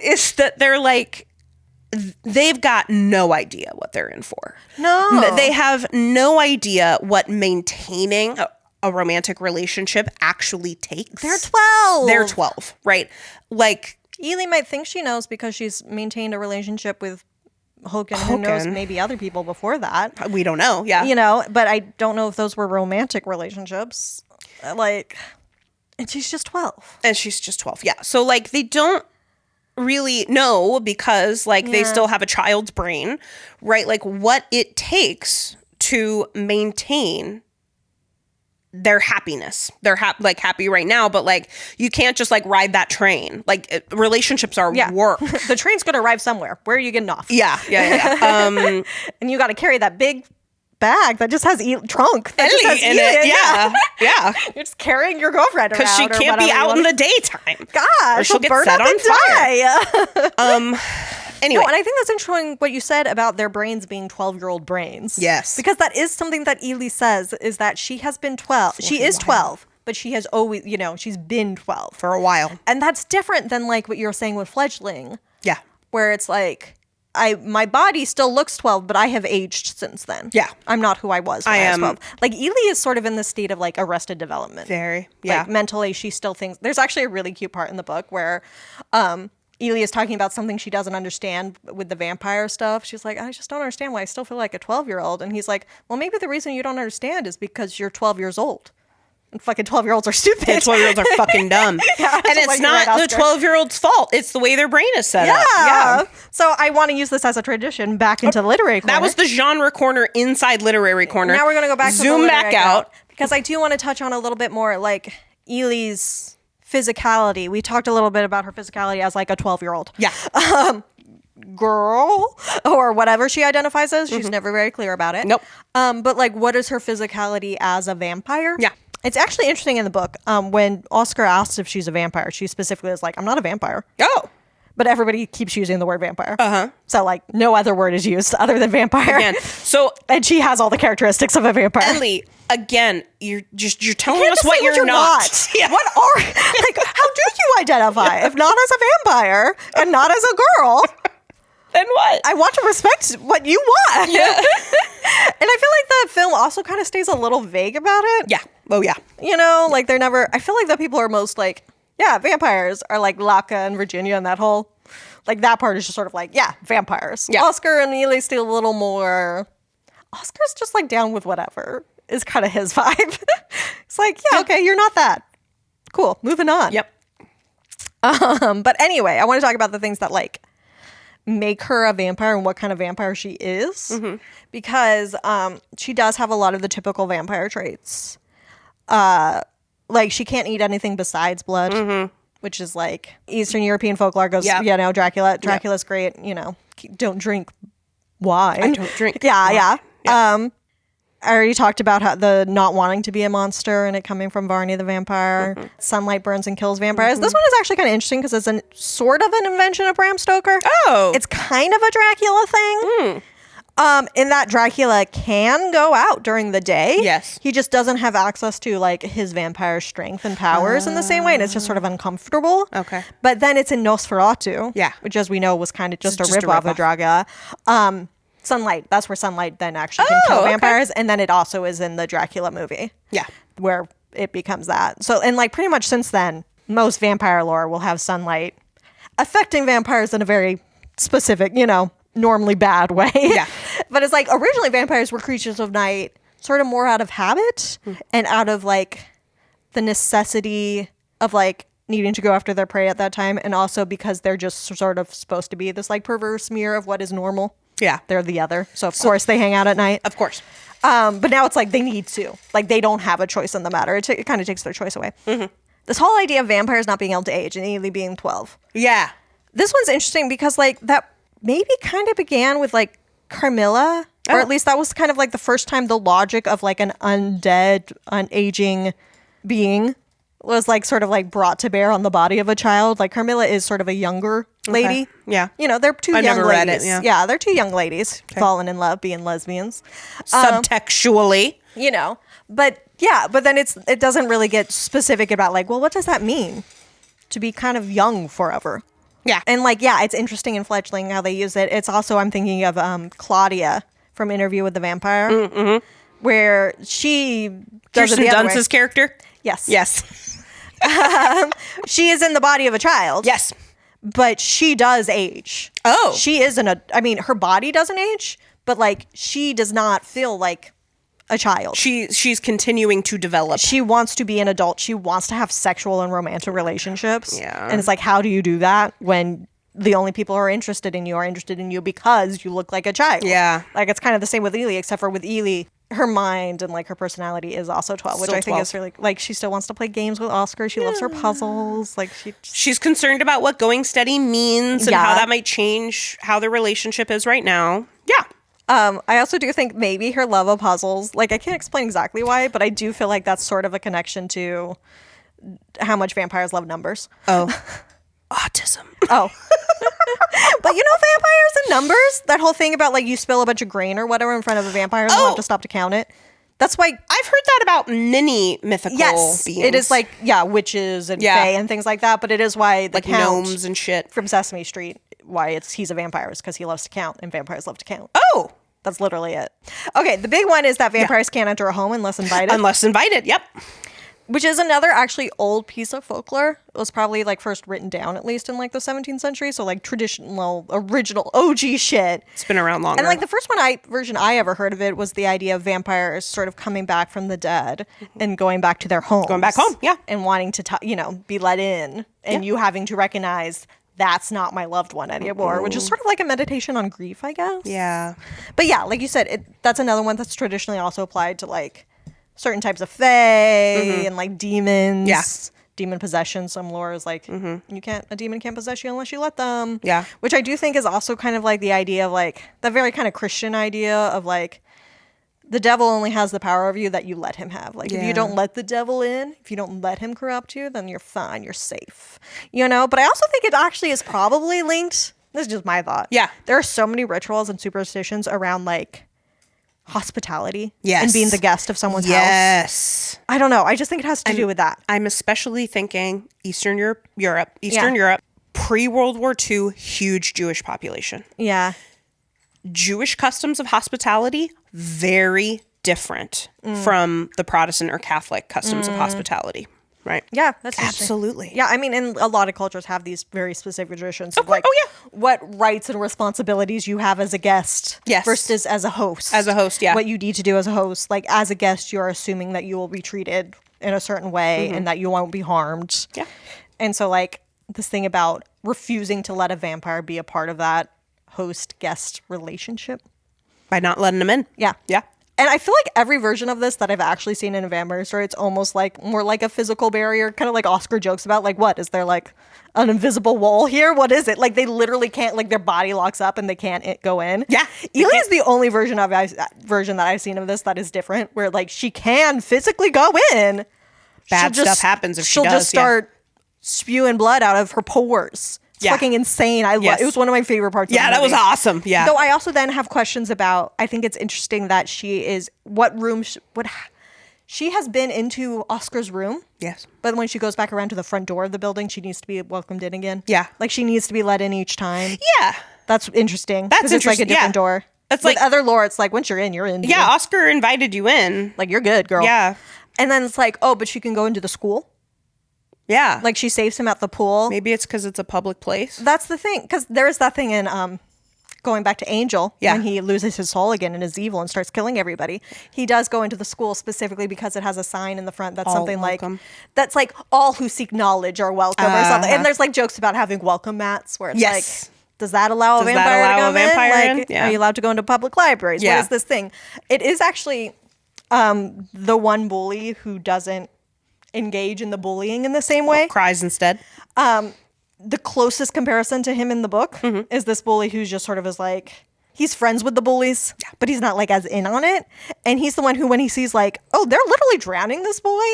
is that they're like, they've got no idea what they're in for. No. They have no idea what maintaining a romantic relationship actually takes. They're 12. They're 12, right? Like, Ely might think she knows because she's maintained a relationship with Hoken, who knows maybe other people before that. We don't know, yeah. You know, but I don't know if those were romantic relationships. Like, and she's just 12. And she's just 12, yeah. So, like, they don't really know because, like, they still have a child's brain, right? Like, what it takes to maintain their happiness. They're happy right now, but like you can't just like ride that train. Like relationships are work. The train's gonna arrive somewhere. Where are you getting off? Yeah. And you got to carry that big bag that just has trunk that just has in it. Yeah. You're just carrying your girlfriend around because she can't be out in the daytime. God, or she'll get set on fire. Anyway. No, and I think that's interesting what you said about their brains being 12-year-old brains. Yes. Because that is something that Ely says, is that she has been 12. She is 12, but she has always, she's been 12. For a while. And that's different than like what you're saying with fledgling. Yeah. Where it's like, my body still looks 12, but I have aged since then. Yeah. I'm not who I was when I was 12. Like Ely is sort of in the state of like arrested development. Very. Yeah. Like mentally, she still thinks, there's actually a really cute part in the book where, Ely is talking about something she doesn't understand with the vampire stuff. She's like, I just don't understand why I still feel like a 12-year-old. And he's like, well, maybe the reason you don't understand is because you're 12 years old. And fucking 12-year-olds are stupid. And 12-year-olds are fucking dumb. And it's not the 12-year-old's fault. It's the way their brain is set up. Yeah. So I want to use this as a tradition back into literary corner. That was the genre corner inside literary corner. Now we're going to go back to Zoom the back out. Because I do want to touch on a little bit more like Ely's physicality. We talked a little bit about her physicality as like a 12-year-old. Yeah. Girl or whatever she identifies as. She's never very clear about it. Nope. But like, what is her physicality as a vampire? Yeah. It's actually interesting in the book. When Oscar asks if she's a vampire, she specifically is like, I'm not a vampire. Oh. But everybody keeps using the word vampire. Uh-huh. So like no other word is used other than vampire. Again, so and she has all the characteristics of a vampire. Ellie, again, you're telling us what you're not. Yeah. What are like? How do you identify if not as a vampire and not as a girl? Then what? I want to respect what you want. Yeah. And I feel like the film also kind of stays a little vague about it. Yeah. Oh yeah. Like they're never. I feel like the people are most like, yeah, vampires are like Laka and Virginia and that whole, like that part is just sort of like, yeah, vampires. Yeah. Oscar and Ely still a little more. Oscar's just like down with whatever is kind of his vibe. It's like, yeah, okay, you're not that. Cool, moving on. Yep. But anyway, I want to talk about the things that like make her a vampire and what kind of vampire she is, because she does have a lot of the typical vampire traits. Like she can't eat anything besides blood, which is like Eastern European folklore goes, Dracula. Dracula's great, don't drink wine. I don't drink. Yeah. I already talked about how the not wanting to be a monster and it coming from Varney the vampire. Sunlight burns and kills vampires. This one is actually kind of interesting because it's a sort of an invention of Bram Stoker. Oh. It's kind of a Dracula thing. In that Dracula can go out during the day. Yes. He just doesn't have access to like his vampire strength and powers in the same way. And it's just sort of uncomfortable. Okay. But then it's in Nosferatu. Yeah. Which as we know was kind of just a rip-off of Dracula. Sunlight. That's where sunlight then actually can kill vampires. And then it also is in the Dracula movie. Yeah. Where it becomes that. So, and like pretty much since then, most vampire lore will have sunlight affecting vampires in a very specific, normally bad way. Yeah. But it's like originally vampires were creatures of night, sort of more out of habit and out of like the necessity of like needing to go after their prey at that time, and also because they're just sort of supposed to be this like perverse mirror of what is normal. Yeah. They're the other. So of course they hang out at night. Of course. But now it's like they need to. Like they don't have a choice in the matter. It kind of takes their choice away. This whole idea of vampires not being able to age and Ely being 12. Yeah. This one's interesting because like that maybe kind of began with like Carmilla, or at least that was kind of like the first time the logic of like an undead, unaging being was like sort of like brought to bear on the body of a child. Like Carmilla is sort of a younger lady. Okay. Yeah. They're two I've young never read ladies. it, yeah. They're two young ladies falling in love, being lesbians. Subtextually. But then it doesn't really get specific about like, well, what does that mean to be kind of young forever? Yeah. And like, it's interesting in Fledgling how they use it. It's also, I'm thinking of Claudia from Interview with the Vampire, where she does Kirsten it the other way. Dunst's character? Yes. Yes. She is in the body of a child. Yes. But she does age. Oh. She is her body doesn't age, but like she does not feel like a child. She's continuing to develop. She wants to be an adult. She wants to have sexual and romantic relationships. Yeah. And it's like, how do you do that when the only people who are interested in you because you look like a child? Yeah. Like it's kind of the same with Ely, except for with Ely, her mind and like her personality is also 12, which Still I think 12. is really like she still wants to play games with Oscar. She loves her puzzles. Like She's concerned about what going steady means and how that might change how the relationship is right now. Yeah. I also do think maybe her love of puzzles, like I can't explain exactly why, but I do feel like that's sort of a connection to how much vampires love numbers. Oh. Autism. Oh. But vampires and numbers, that whole thing about like you spill a bunch of grain or whatever in front of a vampire and they'll have to stop to count it. That's why I've heard that about many mythical beings. It is like, witches and fae and things like that, but it is why the like count gnomes and shit. from Sesame Street, why he's a vampire is because he loves to count and vampires love to count. Oh. That's literally it. Okay, the big one is that vampires can't enter a home unless invited. Unless invited, yep. Which is another actually old piece of folklore. It was probably like first written down at least in like the 17th century. So like traditional, original, OG shit. It's been around longer. And like the first version I ever heard of it was the idea of vampires sort of coming back from the dead and going back to their homes. Going back home, yeah. And wanting to, be let in. And you having to recognize that's not my loved one anymore, which is sort of like a meditation on grief, I guess. Yeah. But yeah, like you said, that's another one that's traditionally also applied to like certain types of fae and like demons. Yeah. Demon possession. Some lore is like a demon can't possess you unless you let them. Yeah. Which I do think is also kind of like the idea of like the very kind of Christian idea of like the devil only has the power over you that you let him have. Like if you don't let the devil in, if you don't let him corrupt you, then you're fine, you're safe. But I also think it actually is probably linked. This is just my thought. Yeah. There are so many rituals and superstitions around like hospitality and being the guest of someone's house. Yes. I don't know. I just think it has to do with that. I'm especially thinking Eastern Europe, pre-World War II, huge Jewish population. Yeah. Jewish customs of hospitality, very different from the Protestant or Catholic customs of hospitality. Right. Yeah, that's interesting. Absolutely. Yeah, I mean, and a lot of cultures have these very specific traditions of course. like Oh, what rights and responsibilities you have as a guest versus as a host. As a host, yeah. What you need to do as a host. Like as a guest, you're assuming that you will be treated in a certain way and that you won't be harmed. Yeah. And so like this thing about refusing to let a vampire be a part of that host-guest relationship. By not letting them in. Yeah. Yeah. And I feel like every version of this that I've actually seen in a vampire story, it's almost like more like a physical barrier, kind of like Oscar jokes about, like, what? Is there like an invisible wall here? What is it? Like they literally can't, like their body locks up and they can't go in. Yeah. Ely is the only version that I've seen of this that is different, where like she can physically go in. Bad stuff happens if she does. She'll just start spewing blood out of her pores. It's fucking insane. It was one of my favorite parts of the movie. That was awesome. Yeah. Though I also then have questions about, I think it's interesting that she is, she has been into Oscar's room. Yes. But when she goes back around to the front door of the building, she needs to be welcomed in again. Yeah. Like she needs to be let in each time. Yeah. That's interesting. That's 'cause it's like a interesting. different door. That's With like other lore, it's like once you're in, you're in. Yeah, Oscar invited you in. Like you're good, girl. Yeah. And then it's like, oh, but she can go into the school. Yeah. Like she saves him at the pool. Maybe it's because it's a public place. That's the thing. Because there's that thing in going back to Angel, when he loses his soul again and is evil and starts killing everybody. He does go into the school specifically because it has a sign in the front that's something welcome. that's like all who seek knowledge are welcome or something. And there's like jokes about having welcome mats where it's like, does that allow a vampire to come in? Like, are you allowed to go into public libraries? What is this thing? It is actually the one bully who doesn't engage in the bullying in the same way. Cries instead. The closest comparison to him in the book is this bully who's just sort of is like, he's friends with the bullies, but he's not like as in on it. And he's the one who, when he sees like, oh, they're literally drowning this boy,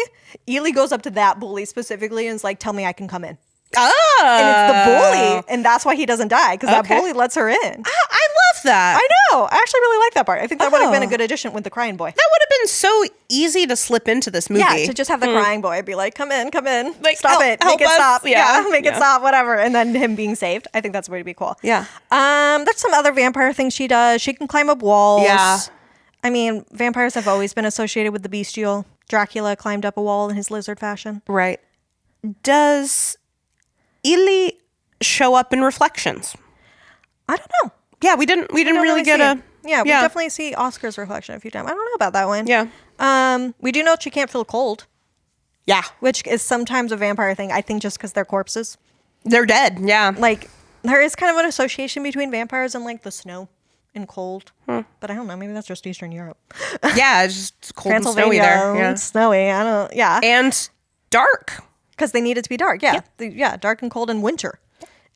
Ely goes up to that bully specifically and is like, tell me I can come in. Oh. And it's the bully. And that's why he doesn't die, because that bully lets her in. I love that. I know. I actually really like that part. I think that would have been a good addition with the crying boy. That would have been so easy to slip into this movie. Yeah, to just have the crying boy be like, come in. Like, stop it. Make it stop. Yeah, make it stop, whatever. And then him being saved. I think that's way to be cool. Yeah. There's some other vampire things she does. She can climb up walls. Yeah. I mean, vampires have always been associated with the bestial. Dracula climbed up a wall in his lizard fashion. Right. Does Ely show up in Reflections? I don't know. Yeah, we didn't really get a... Yeah, we definitely see Oscar's reflection a few times. I don't know about that one. Yeah. We do know she can't feel cold. Yeah. Which is sometimes a vampire thing, I think, just because they're corpses. They're dead, yeah. Like, there is kind of an association between vampires and, like, the snow and cold. But I don't know. Maybe that's just Eastern Europe. Yeah, it's just cold and snowy there. Yeah. Snowy. I don't... Yeah. And dark. Because they need it to be dark. Yeah. Dark and cold in winter.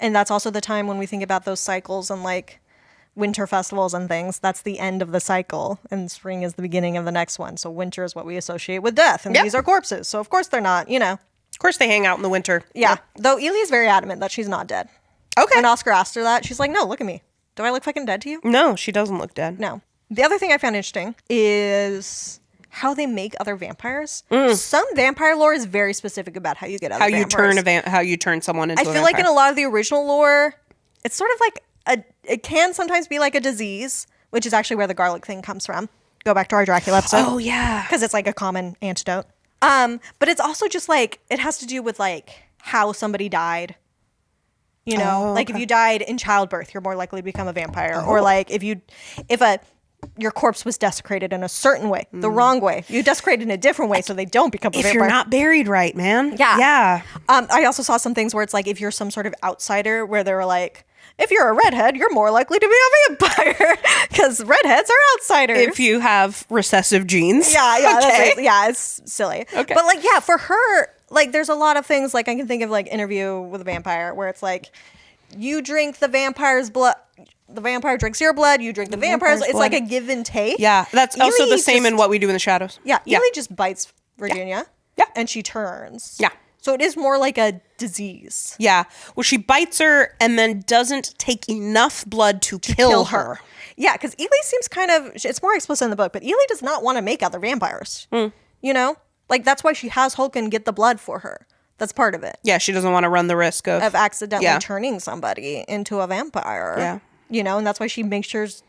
And that's also the time when we think about those cycles and, like, winter festivals and things. That's the end of the cycle. And spring is the beginning of the next one. So winter is what we associate with death. And these are corpses. So, of course, they're not, you know. Of course, they hang out in the winter. Yeah. Though Ely is very adamant that she's not dead. Okay. And Oscar asked her that. She's like, no, look at me. Do I look fucking dead to you? No, she doesn't look dead. No. The other thing I found interesting is how they make other vampires. Some vampire lore is very specific about how you get other vampires. How you turn someone into a vampire. I feel like in a lot of the original lore, it's sort of like it can sometimes be like a disease, which is actually where the garlic thing comes from. Go back to our Dracula episode. Oh, yeah. Because it's like a common antidote. But it's also just like, it has to do with like how somebody died. You know, like if you died in childbirth, you're more likely to become a vampire. Or like if your corpse was desecrated in a certain way, the wrong way. You desecrate in a different way so they don't become a vampire. If you're not buried right, man. Yeah. Yeah. I also saw some things where it's like if you're some sort of outsider, where they were like, if you're a redhead, you're more likely to be a vampire because redheads are outsiders. If you have recessive genes. Yeah. Okay. It's silly. Okay. But like, yeah, for her, like there's a lot of things, like I can think of like Interview with a Vampire where it's like, you drink the vampire's blood. The vampire drinks your blood. You drink the vampire's. It's like a give and take. Yeah, that's also the same in What We Do in the Shadows. Yeah, Ely just bites Virginia. Yeah. And she turns. Yeah. So it is more like a disease. Yeah. Well, she bites her and then doesn't take enough blood to kill her. Yeah, because Ely seems kind of, it's more explicit in the book, but Ely does not want to make other vampires. You know? Like, that's why she has Hulken get the blood for her. That's part of it. Yeah, she doesn't want to run the risk of accidentally turning somebody into a vampire. Yeah. You know, and that's why she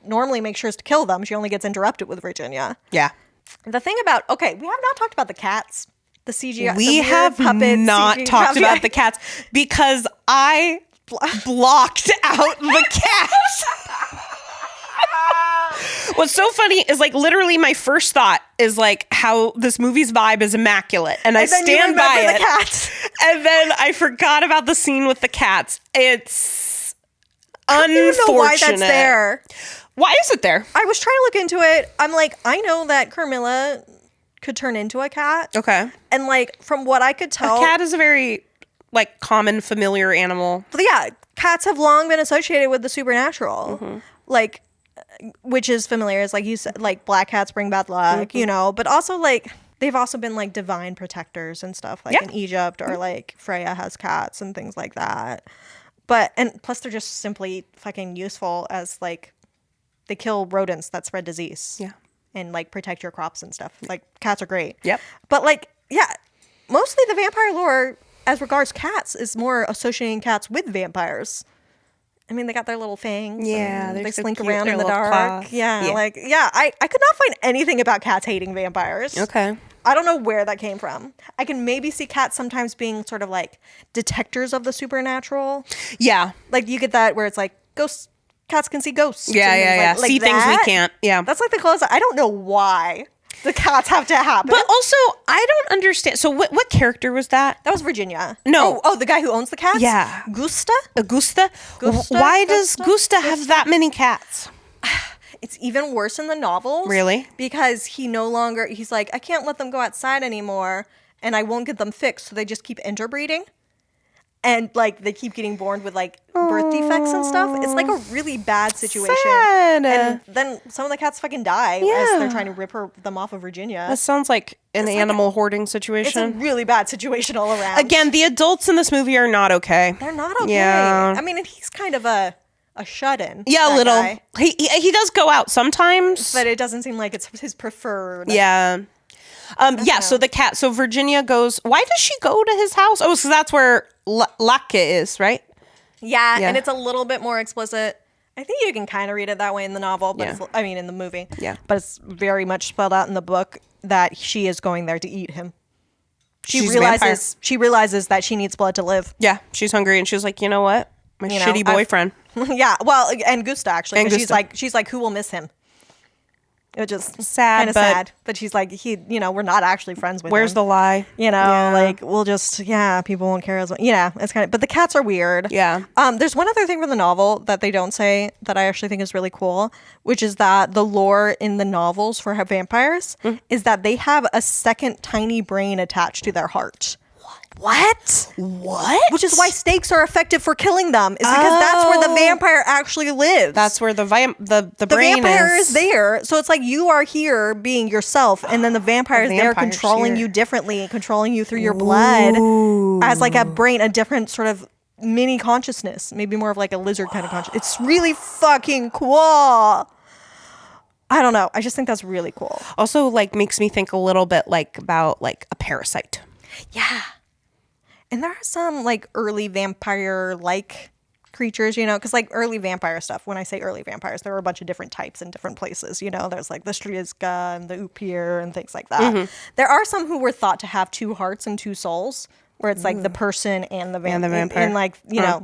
normally makes sure to kill them. She only gets interrupted with Virginia. Yeah. The thing about, we have not talked about the cats. The CGI. We have not talked about the cats because I blocked out the cats. What's so funny is like literally my first thought is like how this movie's vibe is immaculate, and I stand by it. The cats. And then I forgot about the scene with the cats. It's unfortunate. I don't know why that's there. Why is it there? I was trying to look into it. I'm like, I know that Carmilla could turn into a cat. Okay. And like from what I could tell, a cat is a very like common familiar animal. But yeah, cats have long been associated with the supernatural. Like, which is familiar, is like you said, like black cats bring bad luck, you know, but also like they've also been like divine protectors and stuff like in Egypt, or like Freya has cats and things like that. But and plus they're just simply fucking useful as like they kill rodents that spread disease. Yeah. And like protect your crops and stuff. Like cats are great. Yep. But like, yeah, mostly the vampire lore as regards cats is more associating cats with vampires. I mean, they got their little fangs. Yeah, they so slink cute. around Their in the little dark. claws. Yeah, I could not find anything about cats hating vampires. Okay. I don't know where that came from. I can maybe see cats sometimes being sort of like detectors of the supernatural. Yeah. Like you get that where it's like ghosts, cats can see ghosts. Yeah. Like See things we can't. Yeah. That's like the closest. I don't know why the cats have to happen. But also, I don't understand. So what character was that? That was Virginia. No. Oh, the guy who owns the cats? Yeah. Gusta? Gusta? Gusta? Why does Gusta have that many cats? It's even worse in the novels. Really? Because he's like, I can't let them go outside anymore and I won't get them fixed. So they just keep interbreeding. And like they keep getting born with like birth defects and stuff. It's like a really bad situation. Sad. And then some of the cats fucking die as they're trying to rip them off of Virginia. That sounds like an animal hoarding It's situation. a really bad situation all around. Again, the adults in this movie are not okay. They're not okay. Yeah. I mean, and he's kind of a shut-in. Yeah, a that little. guy. He does go out sometimes. But it doesn't seem like it's his preferred. Yeah. So the cat. So Virginia goes. Why does she go to his house? Oh, so that's where Lake is, right? Yeah, Yeah. and it's a little bit more explicit. I think you can kind of read it that way in the novel, but Yeah. in the movie. Yeah. But it's very much spelled out in the book that she is going there to eat him. She's a vampire. She realizes that she needs blood to live. Yeah, she's hungry, and she's like, you know what, my You know, shitty boyfriend. Yeah, well, and Gusta actually. And But Gusta. she's like, who will miss him? It's just Sad, kind of but- sad. But she's like, we're not actually friends with him. Where's the lie? Yeah. Like we'll just, people won't care as much. It's kind of, but the cats are weird. Yeah. There's one other thing from the novel that they don't say that I actually think is really cool, which is that the lore in the novels for vampires is that they have a second tiny brain attached to their heart. What? Which is why stakes are effective for killing them. Is because that's where the vampire actually lives. That's where the brain vampire is there. So it's like you are here being yourself, and then the vampire is there vampire's controlling here. you differently, controlling you through your blood as like a brain, a different sort of mini consciousness, maybe more of like a lizard kind of consciousness. It's really fucking cool. I don't know. I just think that's really cool. Also, like, makes me think a little bit like about like a parasite. Yeah. And there are some like early vampire like creatures, because like early vampire stuff, when I say early vampires, there were a bunch of different types in different places. There's like the Striezka and the Upir and things like that. There are some who were thought to have two hearts and two souls, where it's like the person and the vampire. And like,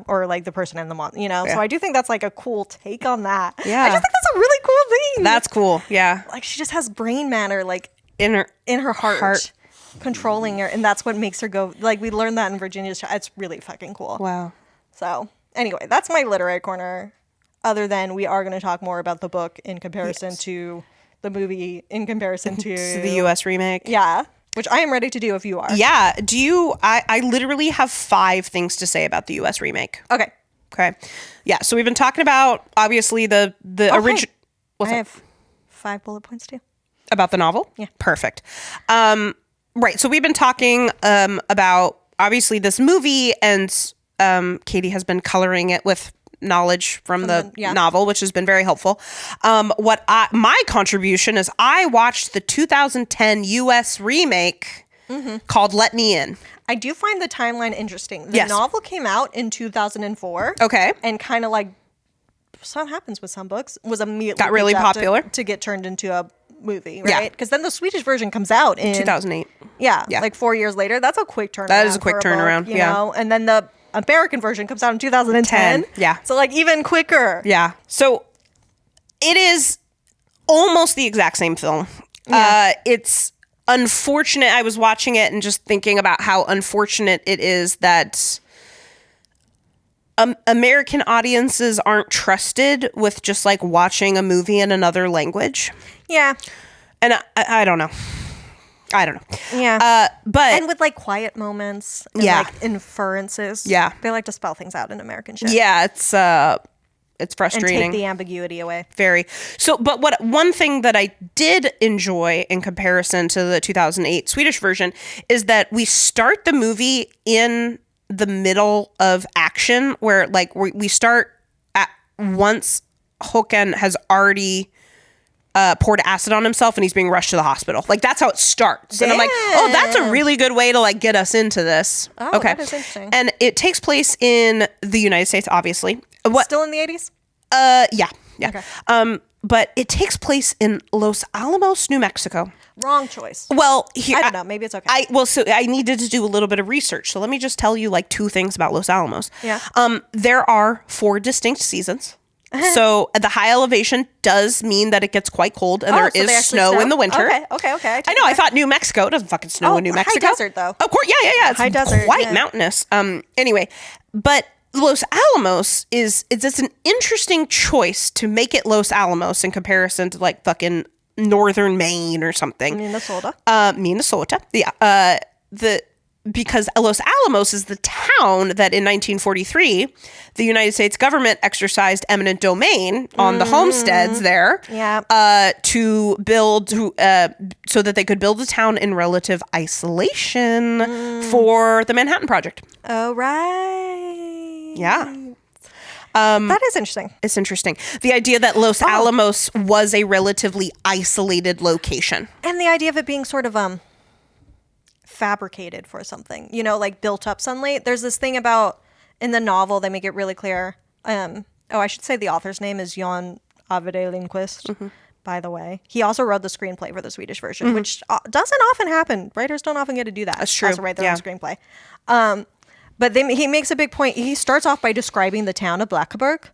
or like the person and the monster, So I do think that's like a cool take on that. Yeah. I just think that's a really cool thing. That's cool. Yeah. Like she just has brain matter like In her heart. Controlling her, and that's what makes her go. Like we learned that in Virginia's child. It's really fucking cool. Wow. So anyway, that's my literary corner. Other than we are going to talk more about the book in comparison to the movie, in comparison to the U.S. remake. Yeah, which I am ready to do if you are. Yeah. Do you? I literally have 5 things to say about the U.S. remake. Okay. Yeah. So we've been talking about obviously the original. I have 5 bullet points too. About the novel? Yeah. Perfect. Right. So we've been talking about obviously this movie, and Katie has been coloring it with knowledge from the novel, which has been very helpful. My contribution is I watched the 2010 US remake called Let Me In. I do find the timeline interesting. The Yes. novel came out in 2004. Okay. And kind of like something happens with some books, was immediately Got really picked up popular. to get turned into a movie, Yeah. right? Because then the Swedish version comes out in 2008. Yeah, Yeah. like 4 years later. That's a quick turnaround. That is a quick for book, turnaround, you yeah. know? And then the American version comes out in 2010. Yeah. So like even quicker. Yeah. So it is almost the exact same film. Yeah. It's unfortunate. I was watching it and just thinking about how unfortunate it is that American audiences aren't trusted with just like watching a movie in another language. Yeah. And I don't know. I don't know. Yeah. But and with like quiet moments and Yeah. like inferences. Yeah. They like to spell things out in American shit. yeah, it's frustrating. And take the ambiguity away. Very. So, but one thing that I did enjoy in comparison to the 2008 Swedish version is that we start the movie in the middle of action, where like we start at once Håkan has already poured acid on himself and he's being rushed to the hospital. Like that's how it starts. And I'm like, oh, that's a really good way to like get us into this. Oh, okay. that is interesting. And it takes place in the United States, obviously. Still in the 80s? Yeah. Okay. but it takes place in Los Alamos, New Mexico. Wrong choice. Well, here I don't know. Maybe it's okay. So I needed to do a little bit of research. So let me just tell you like two things about Los Alamos. Yeah. There are 4 distinct seasons. So the high elevation does mean that it gets quite cold, and there is snow in the winter. Okay. I know. I thought New Mexico doesn't fucking snow in New Mexico. High desert though. Of course, yeah. It's high desert, quite mountainous. Anyway, but Los Alamos it's an interesting choice to make it Los Alamos in comparison to like fucking northern Maine or something. Minnesota. Yeah. Because Los Alamos is the town that in 1943, the United States government exercised eminent domain on the homesteads there to build, so that they could build the town in relative isolation for the Manhattan Project. Oh, right. Yeah. That is interesting. It's interesting. The idea that Los Alamos was a relatively isolated location. And the idea of it being sort of fabricated for something, like built up suddenly. There's this thing about, in the novel, they make it really clear. I should say the author's name is Jan Avede Lindqvist, by the way. He also wrote the screenplay for the Swedish version, which doesn't often happen. Writers don't often get to do that. That's true. Also write their own screenplay. But he makes a big point. He starts off by describing the town of Blackeberg,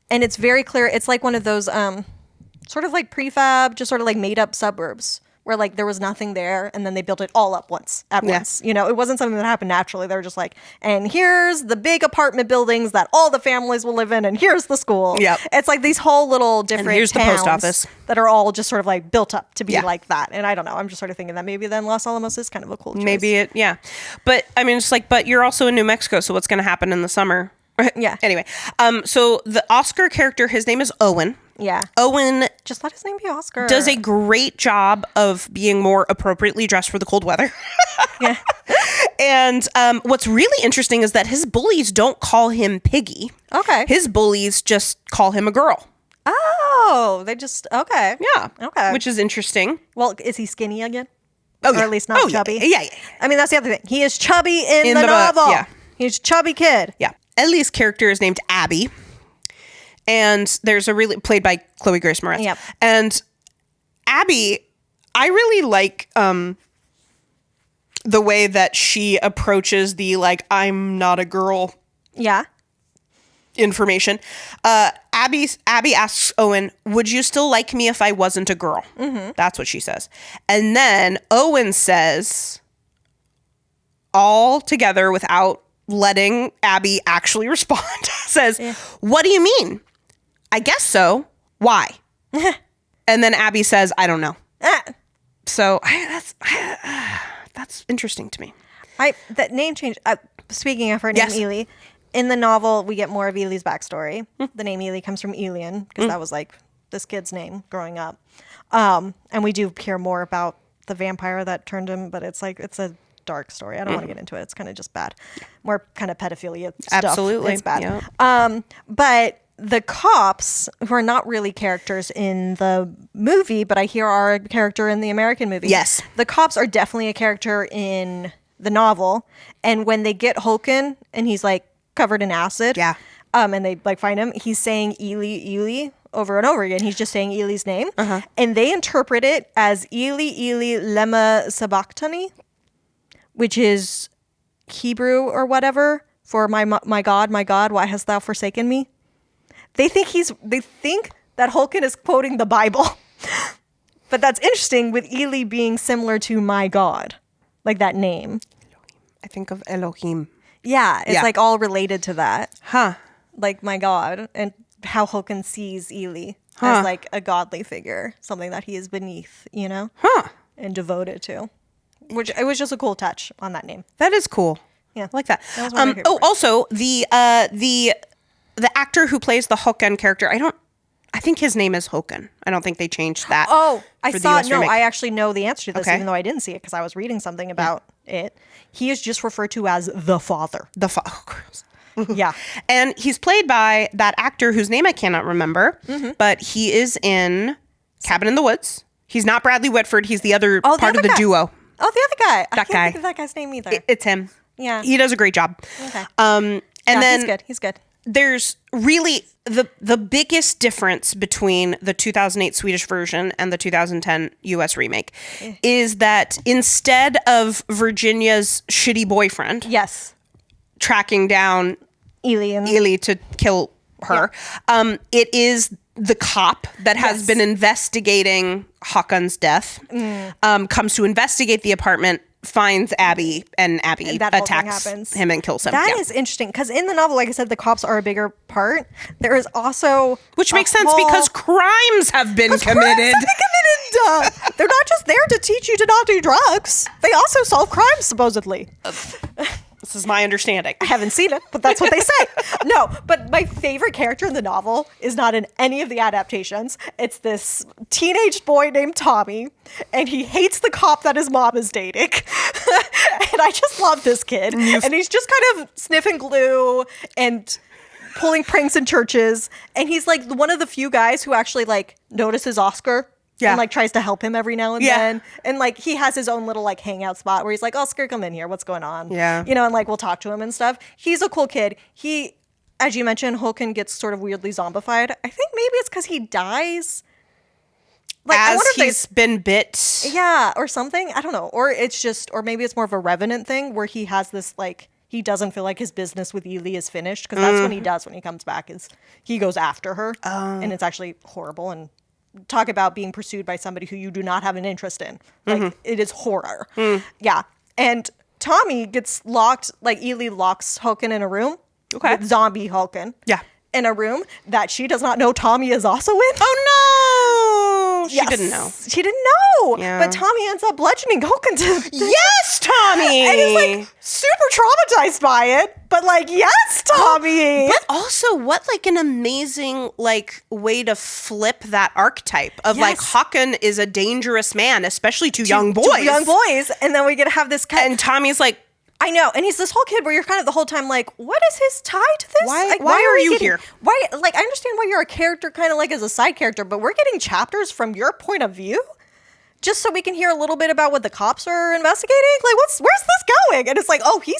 and it's very clear. It's like one of those sort of like prefab, just sort of like made up suburbs where like there was nothing there, and then they built it all up once. It wasn't something that happened naturally. They were just like, and here's the big apartment buildings that all the families will live in, and here's the school. Yep. It's like these whole little different here's the post office that are all just sort of like built up to be like that. And I don't know. I'm just sort of thinking that maybe then Los Alamos is kind of a cool choice. But I mean, it's like, but you're also in New Mexico, so what's going to happen in the summer? Yeah. Anyway, so the Oscar character, his name is Owen. Yeah. Owen just let his name be Oscar. Does a great job of being more appropriately dressed for the cold weather. Yeah. And what's really interesting is that his bullies don't call him Piggy. Okay. His bullies just call him a girl. Oh, they just, okay. Yeah. Okay. Which is interesting. Well, is he skinny again? Oh, or yeah. at least not chubby? Yeah. I mean, that's the other thing. He is chubby in the novel. Yeah. He's a chubby kid. Yeah. Ellie's character is named Abby. And there's played by Chloe Grace Moretz. Yep. And Abby, I really like the way that she approaches the like, I'm not a girl. Yeah. Information. Abby asks Owen, would you still like me if I wasn't a girl? Mm-hmm. That's what she says. And then Owen says, all together without letting Abby actually respond, says, what do you mean? I guess so. Why? And then Abby says, I don't know. So that's interesting to me. That name change. Speaking of her name, Ely, in the novel, we get more of Ely's backstory. The name Ely comes from Elian, because that was like this kid's name growing up. And we do hear more about the vampire that turned him, but it's a dark story. I don't want to get into it. It's kind of just bad. More kind of pedophilia stuff. Absolutely. It's bad. Yeah. But the cops, who are not really characters in the movie, but I hear are a character in the American movie. Yes. The cops are definitely a character in the novel. And when they get Hulken and he's like covered in acid. Yeah. And they like find him, he's saying Ely over and over again. He's just saying Ely's name. And they interpret it as Ely lema sabachthani, which is Hebrew or whatever for my God, why hast thou forsaken me? They think that Hulken is quoting the Bible. But that's interesting with Ely being similar to my God, like that name. I think of Elohim. Yeah, it's like all related to that. Huh. Like my God, and how Hulken sees Ely as like a godly figure, something that he is beneath, and devoted to. Which it was just a cool touch on that name. That is cool. Yeah, I like that. That was one of my favorite parts. Also the actor who plays the Hulken character, I think his name is Hulken. I don't think they changed that. Oh, I saw. No, remake. I actually know the answer to this, Okay. even though I didn't see it because I was reading something about it. He is just referred to as the father. Oh, gross. Yeah, And he's played by that actor whose name I cannot remember, but he is in Cabin in the Woods. He's not Bradley Whitford. He's the other part of the guy. duo. Oh, the other guy. I That can't guy. think of that guy's name either. It's him. Yeah. He does a great job. Okay. And Yeah, then he's good. there's really the biggest difference between the 2008 Swedish version and the 2010 US remake is that instead of Virginia's shitty boyfriend Yes. tracking down Ely to kill her, it is the cop that has been investigating Håkon's death, comes to investigate the apartment, finds Abby, and Abby attacks him and kills him. That is interesting, because in the novel, like I said, the cops are a bigger part. There is also... Which makes sense because crimes have been committed. They're not just there to teach you to not do drugs. They also solve crimes, supposedly. This is my understanding. I haven't seen it, but that's what they say. No, but my favorite character in the novel is not in any of the adaptations. It's this teenage boy named Tommy, and he hates the cop that his mom is dating. And I just love this kid. And he's just kind of sniffing glue and pulling pranks in churches. And he's like one of the few guys who actually like notices Oscar. Yeah. And like tries to help him every now and then. And like he has his own little like hangout spot where he's like, Oscar, come in here. What's going on? Yeah. You know, and like we'll talk to him and stuff. He's a cool kid. He, as you mentioned, Håkon gets sort of weirdly zombified. I think maybe it's because he dies. Like, as he's been bit. Yeah, or something. I don't know. Or it's just, or maybe it's more of a Revenant thing where he has this like, he doesn't feel like his business with Ely is finished. Because that's when he does when he comes back is he goes after her. And it's actually horrible and talk about being pursued by somebody who you do not have an interest in. Like, it is horror. Yeah. And Tommy gets locked, like Ely locks Håkon in a room. Okay. With zombie Håkon. Yeah. In a room that she does not know Tommy is also in. Oh, no. She didn't know. She didn't know. Yeah. But Tommy ends up bludgeoning Håkon to... Yes, Tommy! And is like super traumatized by it. But like, yes, Tommy! But also, what like an amazing like way to flip that archetype of like Håkon is a dangerous man, especially to young boys. To young boys. And then we get to have this kind and Tommy's like, I know, and he's this whole kid where you're kind of the whole time like, what is his tie to this? Why like, are you here? Why? Like, I understand why you're a character kind of like as a side character, but we're getting chapters from your point of view, just so we can hear a little bit about what the cops are investigating. Like, where's this going? And it's like, oh, he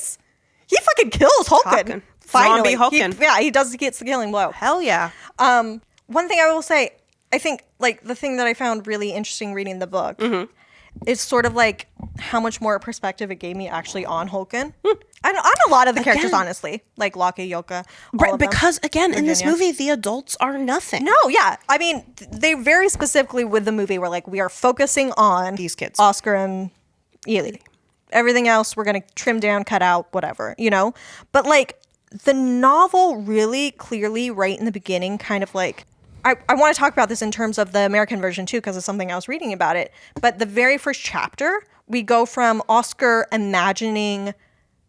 fucking kills Håkon. Finally, zombie Håkon. He does get the killing blow. Hell yeah. One thing I will say, I think like the thing that I found really interesting reading the book. It's sort of like how much more perspective it gave me actually on Håkon. On a lot of the characters, honestly. Like Locke, Yoka. Right, because again, in this movie, the adults are nothing. No, yeah. I mean, they very specifically with the movie were like, we are focusing on these kids. Oscar and Ely. Everything else, we're going to trim down, cut out, whatever, you know? But like the novel really clearly right in the beginning kind of like, I want to talk about this in terms of the American version too, because it's something I was reading about it. But the very first chapter, we go from Oscar imagining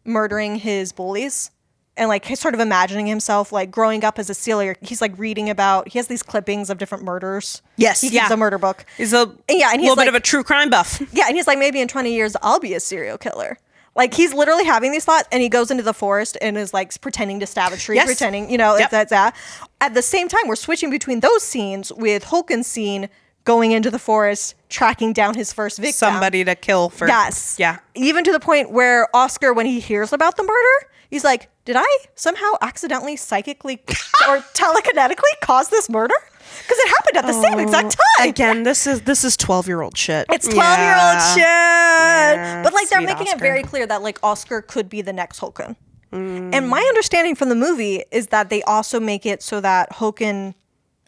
murdering his bullies and like sort of imagining himself like growing up as a serial. He's like reading about, he has these clippings of different murders. Yes. He keeps a murder book. He's a little bit of a true crime buff. Yeah. And he's like, maybe in 20 years, I'll be a serial killer. Like, he's literally having these thoughts, and he goes into the forest and is, like, pretending to stab a tree, pretending, you know, that's that. At the same time, we're switching between those scenes with Håkon's scene going into the forest, tracking down his first victim. Somebody to kill for... Yes. Yeah. Even to the point where Oscar, when he hears about the murder, he's like, did I somehow accidentally, psychically, or telekinetically cause this murder? Because it happened at the same exact time. Again, this is 12-year-old shit. It's 12-year-old shit. Yeah, but like they're making Oscar. it very clear that like Oscar could be the next Håkon. And my understanding from the movie is that they also make it so that Håkon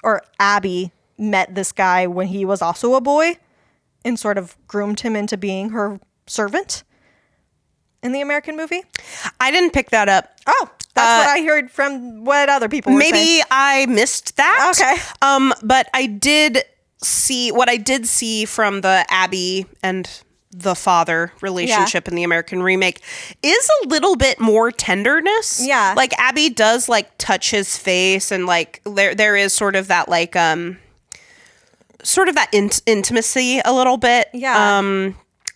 or Abby met this guy when he was also a boy and sort of groomed him into being her servant in the American movie. I didn't pick that up. Oh, that's what I heard from what other people were saying. Maybe I missed that. Okay. But I did see from the Abby and the father relationship in the American remake is a little bit more tenderness. Yeah. Like Abby does like touch his face and like there is sort of that like sort of that intimacy a little bit. Yeah.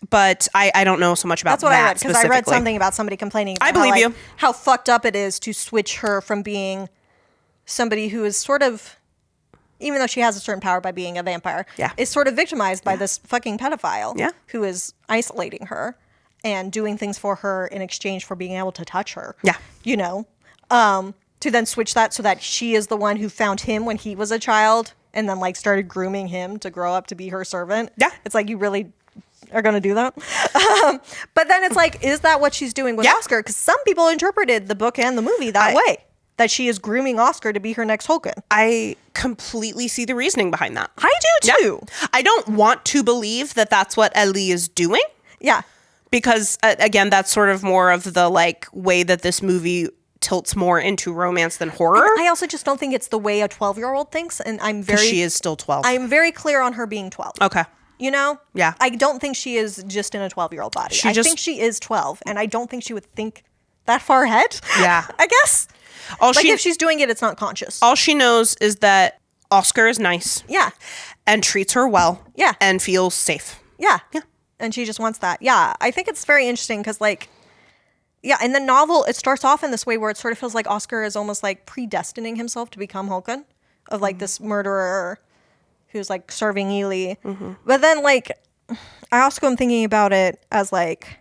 But I don't know so much about That's what that I read, because I read something about somebody complaining about I believe you. How fucked up it is to switch her from being somebody who is sort of, even though she has a certain power by being a vampire, is sort of victimized by this fucking pedophile who is isolating her and doing things for her in exchange for being able to touch her. Yeah. You know? To to then switch that so that she is the one who found him when he was a child and then like started grooming him to grow up to be her servant. Yeah. It's like, you really are going to do that? But then it's like, is that what she's doing with Oscar? Because some people interpreted the book and the movie that way. That she is grooming Oscar to be her next Hulken. I completely see the reasoning behind that. I do too. Yeah. I don't want to believe that that's what Ellie is doing. Yeah. Because again, that's sort of more of the like way that this movie tilts more into romance than horror. And I also just don't think it's the way a 12-year-old thinks. And she is still 12. I'm very clear on her being 12. Okay. You know? Yeah. I don't think she is just in a 12-year-old body. I think she is 12. And I don't think she would think that far ahead. Yeah. I guess. If she's doing it, it's not conscious. All she knows is that Oscar is nice. Yeah. And treats her well. Yeah. And feels safe. Yeah. Yeah. And she just wants that. Yeah. I think it's very interesting because, like, yeah, in the novel, it starts off in this way where it sort of feels like Oscar is almost like predestining himself to become Hulken, of like this murderer who's like serving Ely. Mm-hmm. But then, like, I also am thinking about it as like,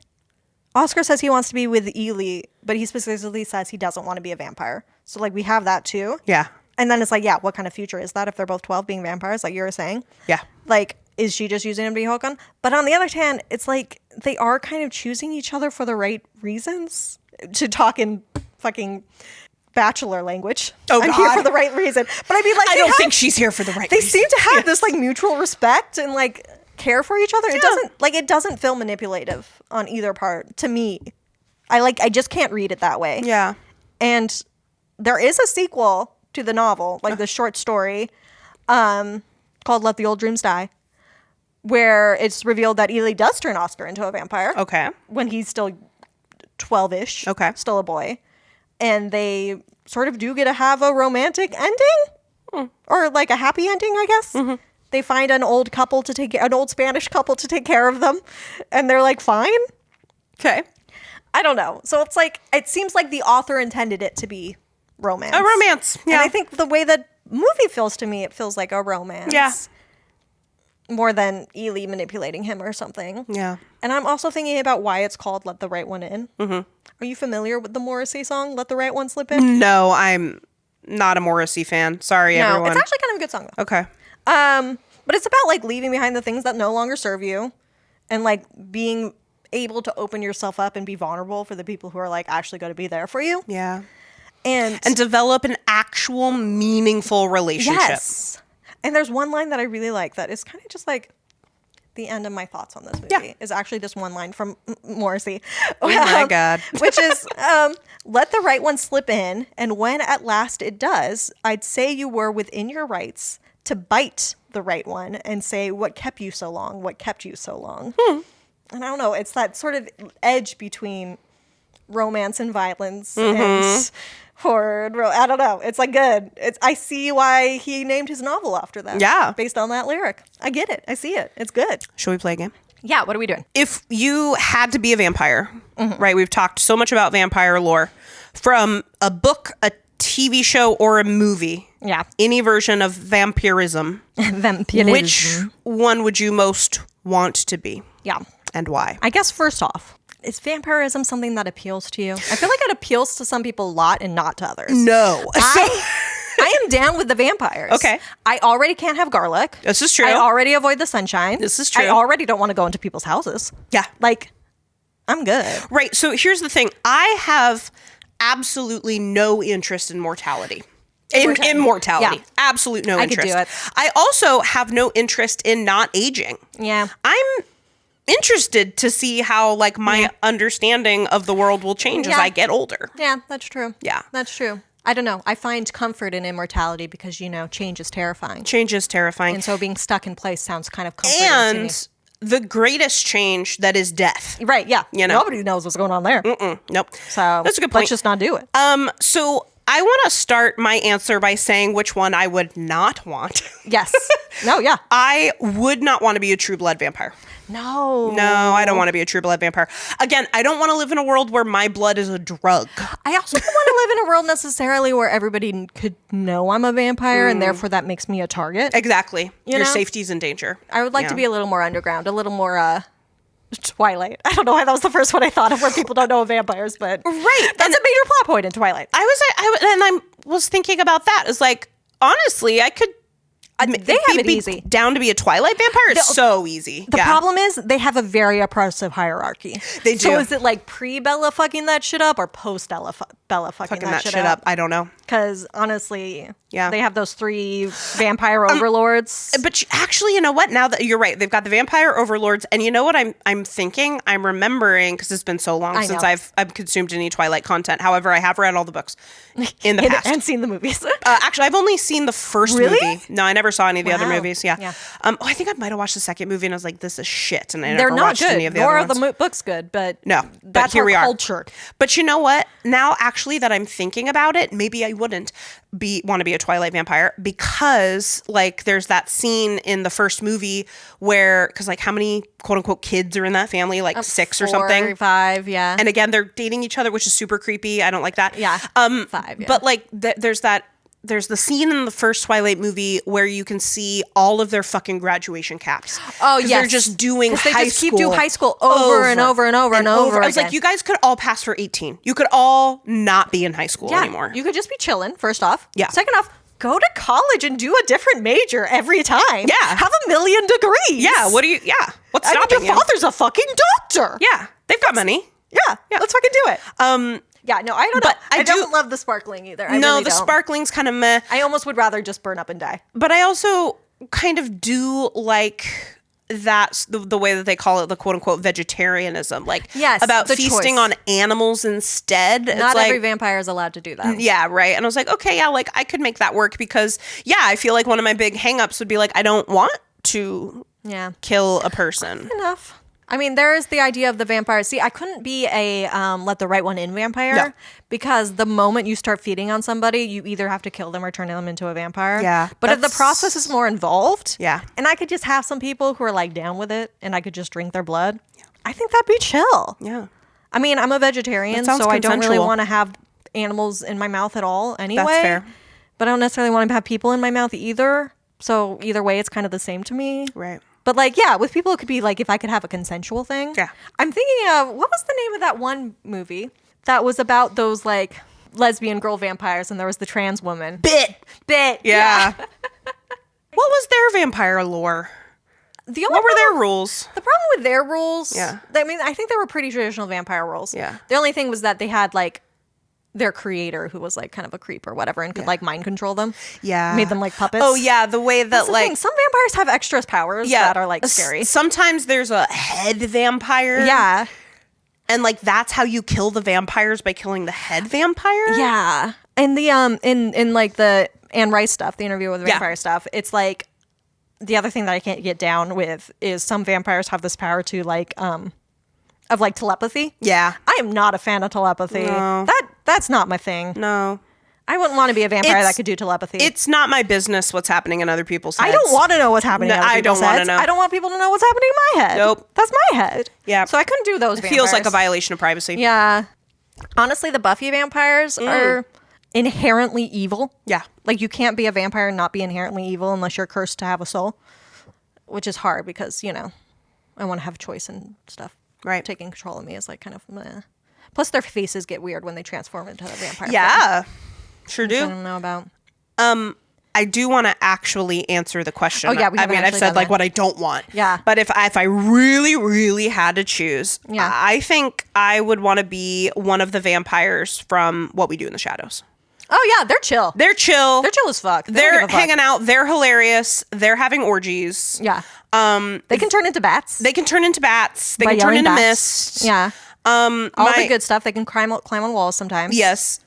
Oscar says he wants to be with Ely, but he specifically says he doesn't want to be a vampire. So, like, we have that too. Yeah. And then it's like, yeah, what kind of future is that if they're both 12 being vampires, like you were saying? Yeah. Like, is she just using him to be Hulken? But on the other hand, it's like they are kind of choosing each other for the right reasons. To talk in fucking Bachelor language. Oh, I'm God. here for the right reason. But I mean, like, I don't think she's here for the right They reason. seem to have this, like, mutual respect and, like, care for each other. Yeah. It doesn't feel manipulative on either part to me. I just can't read it that way. Yeah. And there is a sequel to the novel, like the short story, called Let the Old Dreams Die, where it's revealed that Ely does turn Oscar into a vampire. Okay. When he's still 12-ish. Okay. Still a boy. And they sort of do get to have a romantic ending. Or like a happy ending, I guess. Mm-hmm. They find an old Spanish couple to take care of them. And they're like, fine. Okay. I don't know. So it's like, it seems like the author intended it to be romance. A romance. Yeah. And I think the way that movie feels to me, it feels like a romance. Yeah. More than Ely manipulating him or something. Yeah. And I'm also thinking about why it's called Let the Right One In. Mm-hmm. Are you familiar with the Morrissey song, Let the Right One Slip In? No, I'm not a Morrissey fan. Sorry, everyone. It's actually kind of a good song, though. Okay. But it's about, like, leaving behind the things that no longer serve you and, like, being able to open yourself up and be vulnerable for the people who are, like, actually going to be there for you. Yeah. And develop an actual meaningful relationship. Yes. And there's one line that I really like that is kind of just, like, the end of my thoughts on this movie. Yeah. Is actually just one line from Morrissey. Oh, my God. Which is, let the right one slip in, and when at last it does, I'd say you were within your rights to bite the right one and say, what kept you so long? What kept you so long? And I don't know, it's that sort of edge between romance and violence and horror. I don't know. It's like good. I see why he named his novel after that. Yeah. Based on that lyric. I get it. I see it. It's good. Should we play a game? Yeah. What are we doing? If you had to be a vampire, right? We've talked so much about vampire lore. From a book, a TV show, or a movie. Yeah. Any version of vampirism. Vampirism. Which one would you most want to be? Yeah. And why? I guess first off, is vampirism something that appeals to you? I feel like it appeals to some people a lot and not to others. No. I am down with the vampires. Okay. I already can't have garlic. This is true. I already avoid the sunshine. This is true. I already don't want to go into people's houses. Yeah. Like, I'm good. Right. So here's the thing. I have absolutely no interest in mortality. Immortality. Yeah. Absolute no interest. I could do it. I also have no interest in not aging. Yeah. I'm interested to see how, like, my understanding of the world will change as I get older. Yeah, that's true. Yeah. That's true. I don't know. I find comfort in immortality because, change is terrifying. Change is terrifying. And so being stuck in place sounds kind of comforting to me. And the greatest change that is death. Right, yeah. You know? Nobody knows what's going on there. Nope. So that's a good point. Let's just not do it. So I want to start my answer by saying which one I would not want. Yes. No, yeah. I would not want to be a true blood vampire. No. No, I don't want to be a true blood vampire. Again, I don't want to live in a world where my blood is a drug. I also don't want to live in a world necessarily where everybody could know I'm a vampire and therefore that makes me a target. Exactly. Your know? safety's in danger. I would like to be a little more underground, a little more Twilight. I don't know why that was the first one I thought of where people don't know vampires, but Right. that's a major plot point in Twilight. I was thinking about that. It's like, honestly, I could. They have it easy. Down to be a Twilight vampire? It's so easy. The problem is they have a very oppressive hierarchy. They do. So is it like pre-Bella fucking that shit up or post-Bella fucking that shit up? I don't know. Because honestly, Yeah. they have those 3 vampire overlords. But actually, you know what? Now that you're right, they've got the vampire overlords, and you know what I'm thinking? I'm remembering, because it's been so long since I've consumed any Twilight content. However, I have read all the books in the past and seen the movies. Actually, I've only seen the first Really? movie. No, I never saw any of the other Wow. movies. Yeah. Yeah. I think I might have watched the second movie, and I was like, "This is shit," and I They're never not watched good. any of the Nor other are ones. the books good, but No, but that's here our we are. culture. But you know what? Now, actually, that I'm thinking about it, maybe I wouldn't want to be a Twilight vampire, because like there's that scene in the first movie where, because like how many quote unquote kids are in that family, like 6 or 4 something. or 5, yeah. And again, they're dating each other, which is super creepy. I don't like that. Yeah, 5, yeah. But like there's the scene in the first Twilight movie where you can see all of their fucking graduation caps. Oh, 'Cause yes. they're just doing high Because they just school. keep doing high school over and over and over and over I was like, again. you guys could all pass for 18. You could all not be in high school anymore. You could just be chilling, first off. Yeah. Second off, go to college and do a different major every time. Yeah. Have a million degrees. Yeah, what's I mean, stopping your you? father's a fucking doctor. Yeah, they've got money. Yeah. Let's fucking do it. Yeah, no, I don't know. But I don't love the sparkling either. I No, really the don't. sparkling's kind of meh. I almost would rather just burn up and die. But I also kind of do like that's the way that they call it, the quote unquote vegetarianism, like Yes, about the feasting choice. on animals instead. It's Not like, every vampire is allowed to do that. yeah, right. And I was like, okay, yeah, like I could make that work, because yeah, I feel like one of my big hangups would be like, I don't want to Yeah. kill a person. Enough. I mean, there is the idea of the vampire. See, I couldn't be a let the right one in vampire, No. because the moment you start feeding on somebody, you either have to kill them or turn them into a vampire. Yeah, But if the that's- process is more involved, Yeah. and I could just have some people who are like down with it, and I could just drink their blood, I think that'd be chill. Yeah. I mean, I'm a vegetarian, That sounds so I don't really consensual. want to have animals in my mouth at all anyway. That's fair. But I don't necessarily want to have people in my mouth either. So either way, it's kind of the same to me. Right. But like, yeah, with people, it could be like if I could have a consensual thing. Yeah. I'm thinking of, what was the name of that one movie that was about those like lesbian girl vampires, and there was the trans woman? Bit. Yeah. What was their vampire lore? The only What were problem- their rules? The problem with their rules, Yeah. I mean, I think they were pretty traditional vampire rules. Yeah. The only thing was that they had like their creator who was like kind of a creep or whatever and could like mind control them. Yeah. Made them like puppets. Oh yeah, the way that That's the like thing. Some vampires have extra powers that are like scary. Sometimes there's a head vampire. Yeah. And like that's how you kill the vampires, by killing the head vampire. Yeah. And the in like the Anne Rice stuff, the Interview with the Vampire stuff, it's like the other thing that I can't get down with is some vampires have this power to like of like telepathy. Yeah. I am not a fan of telepathy. No. That's not my thing. No. I wouldn't want to be a vampire It's- that could do telepathy. It's not my business what's happening in other people's heads. I don't want to know what's happening in No, other I people's don't wanna heads. know. I don't want people to know what's happening in my head. Nope. That's my head. Yeah. So I couldn't do those It vampires. feels like a violation of privacy. Yeah. Honestly, the Buffy vampires are inherently evil. Yeah. Like you can't be a vampire and not be inherently evil unless you're cursed to have a soul, which is hard because, you know, I want to have a choice and stuff. Right. Taking control of me is like kind of meh. Plus their faces get weird when they transform into a vampire. Yeah. Sure I do. don't know about. I do want to actually answer the question. Oh, yeah, we I haven't mean, I've actually said done like that. what I don't want. Yeah. But if I really, really had to choose, Yeah. I think I would want to be one of the vampires from What We Do in the Shadows. Oh yeah, they're chill. They're chill. They're chill as fuck. They don't They're give a fuck. hanging out. They're hilarious. They're having orgies. Yeah. They can turn into bats. They can turn into bats. They by can turn yelling into bats. mist. Yeah. All the good stuff. They can climb on walls sometimes. Yes,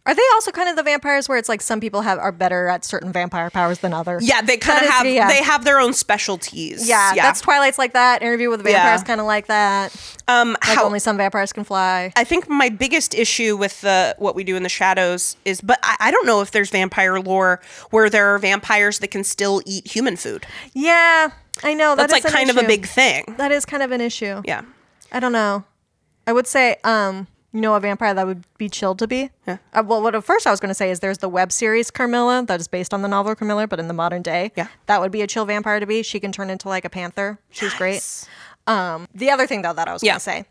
Are they also kind of the vampires where it's like some people are better at certain vampire powers than others? Yeah, they kind of That have. is- yeah. They have their own specialties. Yeah, that's Twilight's like that. Interview with the Vampires Yeah. kind of like that. Like only some vampires can fly. I think my biggest issue with the What We Do in the Shadows is, but I don't know if there's vampire lore where there are vampires that can still eat human food. Yeah, I know. That's like an kind of a issue. big thing. That is kind of an issue. Yeah. I don't know. I would say, you know, a vampire that would be chill to be. Yeah. Well, what at first I was going to say is there's the web series Carmilla that is based on the novel Carmilla, but in the modern day. Yeah. That would be a chill vampire to be. She can turn into like a panther. She's great. The other thing, though, that I was going to say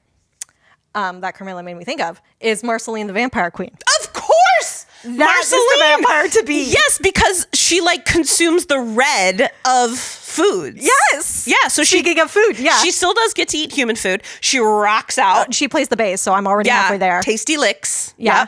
that Camilla made me think of is Marceline the Vampire Queen. Of course! That's the vampire to be. Yes, because she like consumes the red of foods. Yes. Yeah, so Speaking of food, yeah. She still does get to eat human food. She rocks out. She plays the bass, so I'm already halfway there. Tasty licks. Yeah.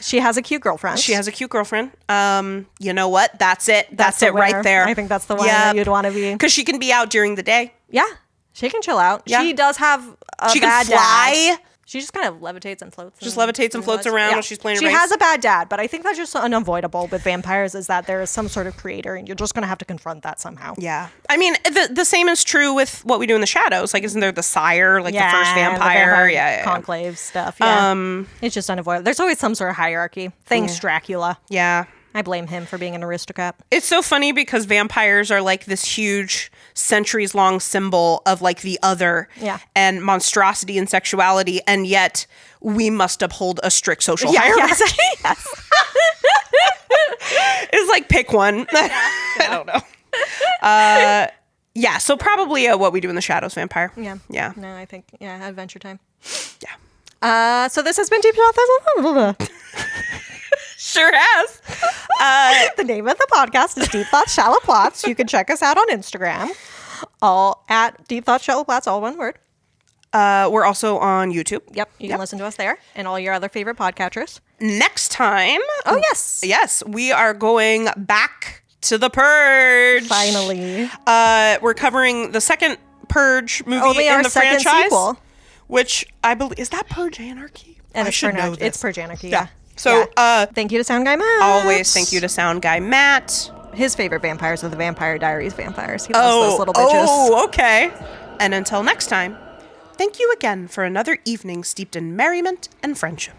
She has a cute girlfriend. She has a cute girlfriend. You know what? That's it. That's the it right winner. there. I think that's the one that you'd want to be. Because she can be out during the day. Yeah. She can chill out. Yeah. She does have a She can bad fly. dad. She just kind of levitates and floats. Just levitates and floats around when she's playing She race. has a bad dad, but I think that's just unavoidable with vampires is that there is some sort of creator and you're just going to have to confront that somehow. Yeah. I mean, the same is true with What We Do in the Shadows. Like, isn't there the sire, like the first vampire? The conclave stuff. Yeah. It's just unavoidable. There's always some sort of hierarchy. Thanks, Dracula. Yeah. I blame him for being an aristocrat. It's so funny because vampires are like this huge centuries-long symbol of like the other and monstrosity and sexuality, and yet we must uphold a strict social hierarchy. Yes. It's like pick one. I don't know. Yeah, so probably What We Do in the Shadows vampire. Yeah. Yeah. No, I think, Adventure Time. Yeah. So this has been Deep Thoughts. Sure has. The name of the podcast is Deep Thoughts Shallow Plots. You can check us out on Instagram, all at Deep Thoughts Shallow Plots, all one word. We're also on YouTube. Yep, you can listen to us there and all your other favorite podcatchers. Next time. Oh, yes. Yes, we are going back to The Purge. Finally. We're covering the second Purge movie Only in our the second franchise. Sequel. Which I believe, is that Purge Anarchy? And I should know this. It's Purge Anarchy, yeah. So, thank you to Sound Guy Matt. always thank you to Sound Guy Matt. His favorite vampires are the Vampire Diaries vampires. He loves those little bitches. Oh, okay. And until next time, thank you again for another evening steeped in merriment and friendship.